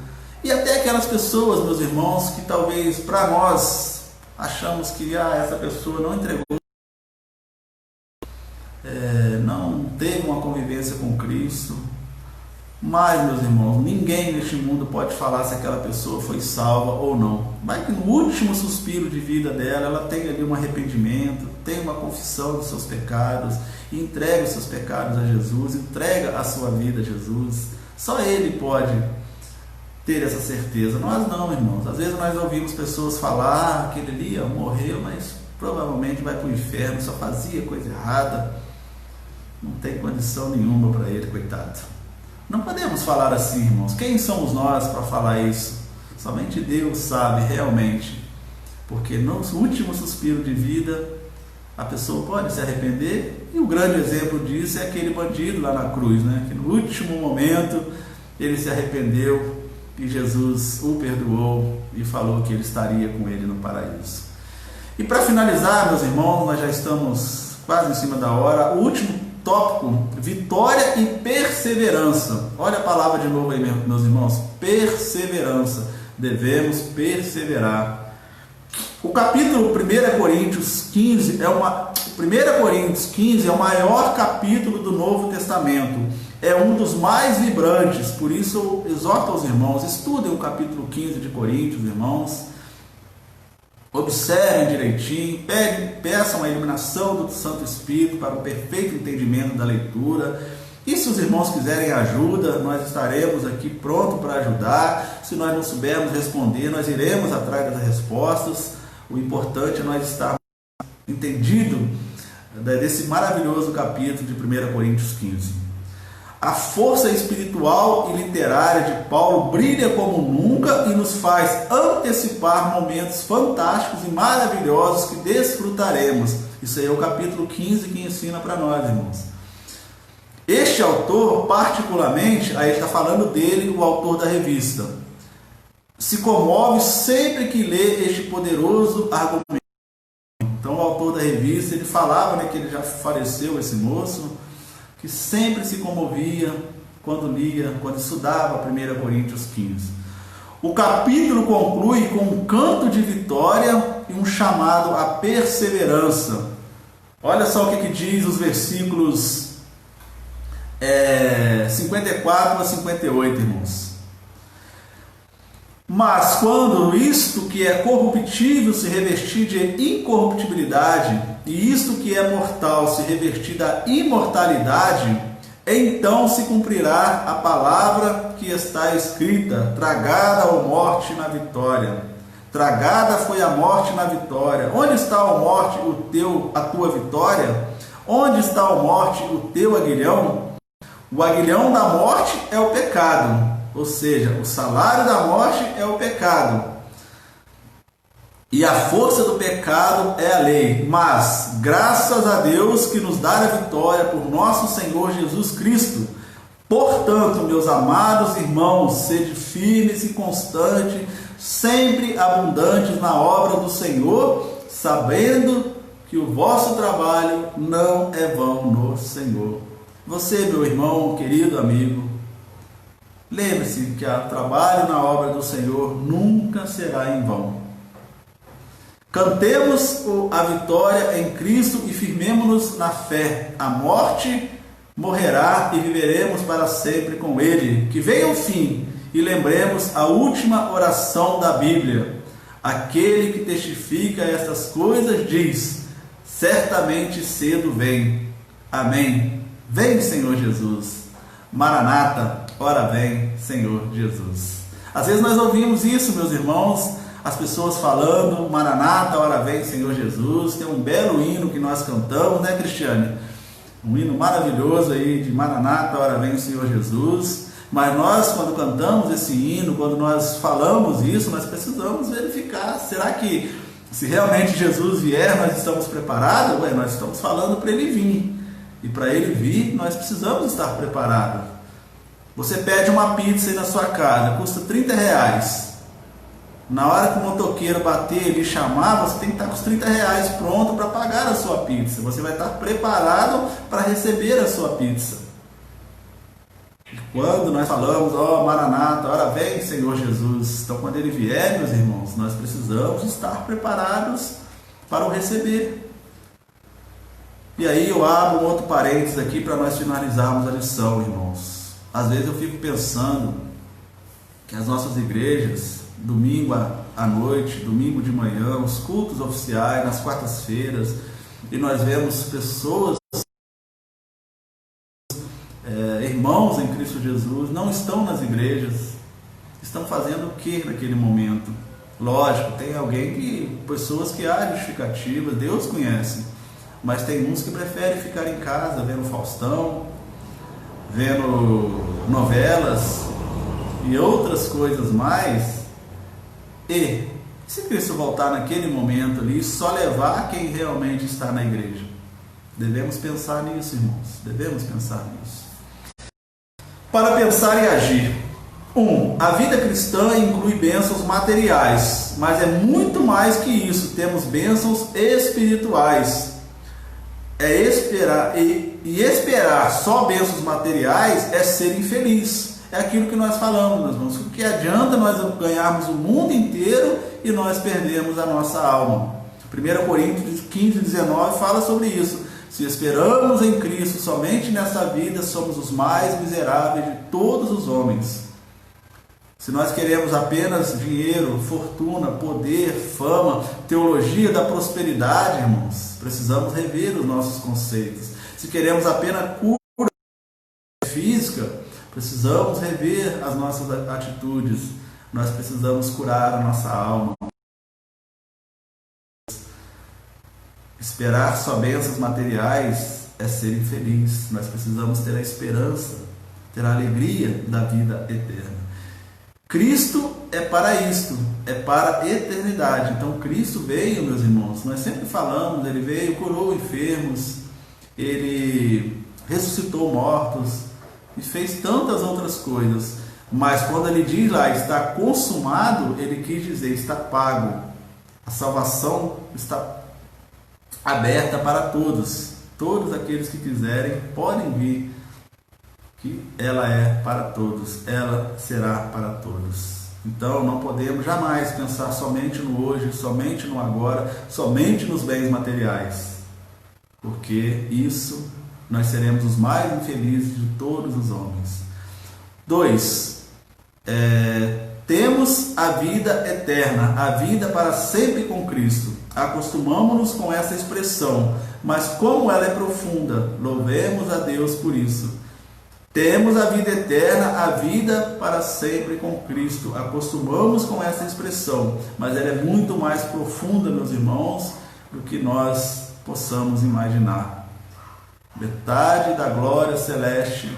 E até aquelas pessoas, meus irmãos, que talvez para nós achamos que essa pessoa não entregou, não teve uma convivência com Cristo, mas, meus irmãos, ninguém neste mundo pode falar se aquela pessoa foi salva ou não. Vai que no último suspiro de vida dela, ela tem ali um arrependimento, tem uma confissão dos seus pecados, e entrega os seus pecados a Jesus, entrega a sua vida a Jesus. Só Ele pode ter essa certeza. Nós não, irmãos. Às vezes nós ouvimos pessoas falar: aquele ali morreu, mas provavelmente vai para o inferno, só fazia coisa errada, não tem condição nenhuma para ele, coitado. Não podemos falar assim, irmãos. Quem somos nós para falar isso? Somente Deus sabe realmente, porque no último suspiro de vida a pessoa pode se arrepender, e o grande exemplo disso é aquele bandido lá na cruz, né? Que no último momento ele se arrependeu e Jesus o perdoou e falou que ele estaria com ele no paraíso. E para finalizar, meus irmãos, nós já estamos quase em cima da hora. O último tópico: vitória e perseverança. Olha a palavra de novo aí, meus irmãos: perseverança. Devemos perseverar. O capítulo 1 Coríntios 15 é 1 Coríntios 15 é o maior capítulo do Novo Testamento. É um dos mais vibrantes, por isso eu exorto aos irmãos: estudem o capítulo 15 de Coríntios, irmãos. Observem direitinho, peçam a iluminação do Santo Espírito para o perfeito entendimento da leitura. E se os irmãos quiserem ajuda, nós estaremos aqui prontos para ajudar. Se nós não soubermos responder, nós iremos atrás das respostas. O importante é nós estarmos entendidos desse maravilhoso capítulo de 1 Coríntios 15. A força espiritual e literária de Paulo brilha como nunca e nos faz antecipar momentos fantásticos e maravilhosos que desfrutaremos. Isso aí é o capítulo 15 que ensina para nós, irmãos. Este autor, particularmente, aí está falando dele, o autor da revista, se comove sempre que lê este poderoso argumento. Então, o autor da revista, ele falava, né, que ele já faleceu, esse moço, que sempre se comovia quando lia, quando estudava 1 Coríntios 15. O capítulo conclui com um canto de vitória e um chamado à perseverança. Olha só o que diz os versículos 54 a 58, irmãos. Mas quando isto que é corruptível se revestir de incorruptibilidade, e isto que é mortal se revestir da imortalidade, então se cumprirá a palavra que está escrita: tragada a morte na vitória. Tragada foi a morte na vitória. Onde está, a morte, a tua vitória? Onde está, a morte, o teu aguilhão? O aguilhão da morte é o pecado. Ou seja, o salário da morte é o pecado. E a força do pecado é a lei. Mas, graças a Deus que nos dá a vitória por nosso Senhor Jesus Cristo. Portanto, meus amados irmãos, sede firmes e constantes, sempre abundantes na obra do Senhor, sabendo que o vosso trabalho não é vão no Senhor. Você, meu irmão, querido amigo, lembre-se que o trabalho na obra do Senhor nunca será em vão. Cantemos a vitória em Cristo e firmemo-nos na fé. A morte morrerá e viveremos para sempre com Ele. Que venha o fim e lembremos a última oração da Bíblia. Aquele que testifica estas coisas diz: certamente cedo vem. Amém. Vem, Senhor Jesus. Maranata, ora vem, Senhor Jesus. Às vezes nós ouvimos isso, meus irmãos, as pessoas falando: Maranata, ora vem, Senhor Jesus. Tem um belo hino que nós cantamos, né, Cristiane? Um hino maravilhoso aí de Maranata, ora vem, Senhor Jesus. Mas nós, quando cantamos esse hino, quando nós falamos isso, nós precisamos verificar: será que, se realmente Jesus vier, nós estamos preparados? Ué, nós estamos falando para Ele vir. E para Ele vir, nós precisamos estar preparados. Você pede uma pizza aí na sua casa, custa R$30. Na hora que o motoqueiro bater e lhe chamar, você tem que estar com os R$30 pronto para pagar a sua pizza. Você vai estar preparado para receber a sua pizza. E quando nós falamos: ó, Maranata, ora vem, Senhor Jesus. Então, quando Ele vier, meus irmãos, nós precisamos estar preparados para o receber. E aí eu abro um outro parênteses aqui para nós finalizarmos a lição, irmãos. Às vezes eu fico pensando que as nossas igrejas, domingo à noite, domingo de manhã, os cultos oficiais, nas quartas-feiras, e nós vemos pessoas, irmãos em Cristo Jesus, não estão nas igrejas. Estão fazendo o que naquele momento? Lógico, tem pessoas que há justificativas, Deus conhece. Mas tem uns que preferem ficar em casa vendo Faustão, vendo novelas e outras coisas mais. E se Cristo voltar naquele momento ali, só levar quem realmente está na igreja? Devemos pensar nisso, irmãos. Devemos pensar nisso. Para pensar e agir. 1. A vida cristã inclui bênçãos materiais, mas é muito mais que isso. Temos bênçãos espirituais. Esperar só bênçãos materiais é ser infeliz. É aquilo que nós falamos, meus irmãos. O que adianta nós ganharmos o mundo inteiro e nós perdemos a nossa alma? 1 Coríntios 15:19 fala sobre isso. Se esperamos em Cristo somente nessa vida, somos os mais miseráveis de todos os homens. Se nós queremos apenas dinheiro, fortuna, poder, fama, teologia da prosperidade, irmãos, precisamos rever os nossos conceitos. Se queremos apenas cura física, precisamos rever as nossas atitudes. Nós precisamos curar a nossa alma. Esperar só bênçãos materiais é ser infeliz. Nós precisamos ter a esperança, ter a alegria da vida eterna. Cristo é para isto, é para a eternidade. Então Cristo veio, meus irmãos, nós sempre falamos, Ele veio, curou enfermos, Ele ressuscitou mortos e fez tantas outras coisas. Mas quando Ele diz lá, está consumado, Ele quis dizer, está pago. A salvação está aberta para todos. Todos aqueles que quiserem podem vir, que ela é para todos, ela será para todos. Então não podemos jamais pensar somente no hoje, somente no agora, somente nos bens materiais, porque isso nós seremos os mais infelizes de todos os homens. 2. Temos temos a vida eterna, a vida para sempre com Cristo. Acostumamos-nos com essa expressão, mas como ela é profunda, louvemos a Deus por isso. Temos a vida eterna, a vida para sempre com Cristo. Acostumamos com essa expressão, mas ela é muito mais profunda, meus irmãos, do que nós possamos imaginar. Metade da glória celeste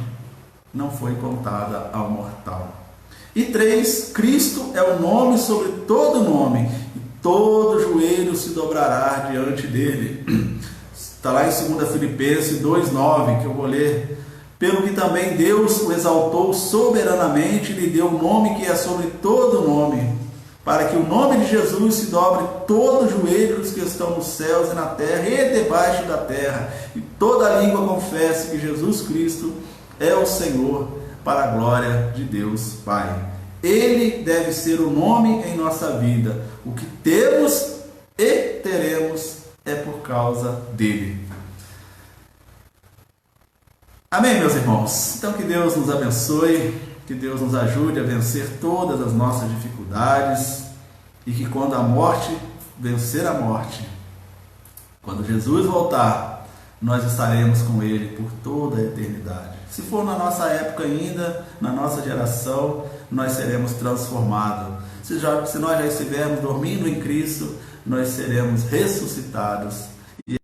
não foi contada ao mortal. E 3, Cristo é o nome sobre todo nome, e todo joelho se dobrará diante dele. Está lá em 2 Filipenses 2,9, que eu vou ler. Pelo que também Deus o exaltou soberanamente e lhe deu o nome que é sobre todo nome, para que o nome de Jesus se dobre todo o joelho dos que estão nos céus e na terra e debaixo da terra, e toda língua confesse que Jesus Cristo é o Senhor, para a glória de Deus Pai. Ele deve ser o nome em nossa vida. O que temos e teremos é por causa dele. Amém, meus irmãos? Então que Deus nos abençoe, que Deus nos ajude a vencer todas as nossas dificuldades e que quando a morte vencer a morte, quando Jesus voltar, nós estaremos com Ele por toda a eternidade. Se for na nossa época ainda, na nossa geração, nós seremos transformados. Se nós já estivermos dormindo em Cristo, nós seremos ressuscitados e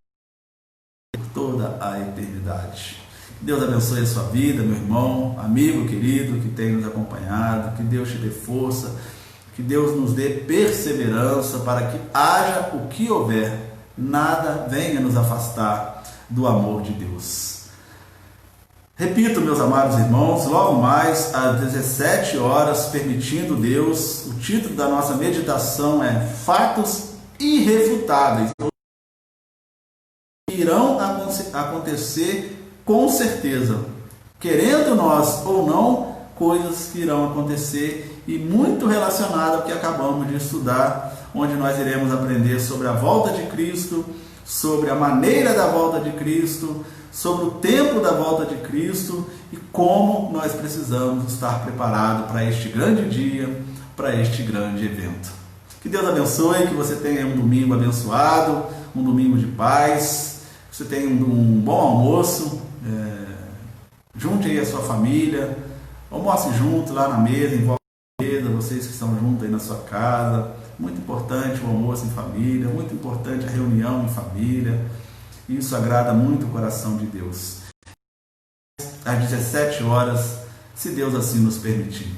por toda a eternidade. Deus abençoe a sua vida, meu irmão, amigo querido que tem nos acompanhado. Que Deus te dê força, que Deus nos dê perseverança para que haja o que houver, nada venha nos afastar do amor de Deus. Repito, meus amados irmãos, logo mais às 17 horas, permitindo Deus, o título da nossa meditação é Fatos Irrefutáveis. Irão acontecer com certeza, querendo nós ou não, coisas que irão acontecer e muito relacionado ao que acabamos de estudar, onde nós iremos aprender sobre a volta de Cristo, sobre a maneira da volta de Cristo, sobre o tempo da volta de Cristo e como nós precisamos estar preparados para este grande dia, para este grande evento. Que Deus abençoe, que você tenha um domingo abençoado, um domingo de paz, que você tenha um bom almoço. Junte aí a sua família, almoce junto lá na mesa, em volta da mesa, vocês que estão juntos aí na sua casa. Muito importante o almoço em família, muito importante a reunião em família. Isso agrada muito o coração de Deus. Às 17 horas, se Deus assim nos permitir.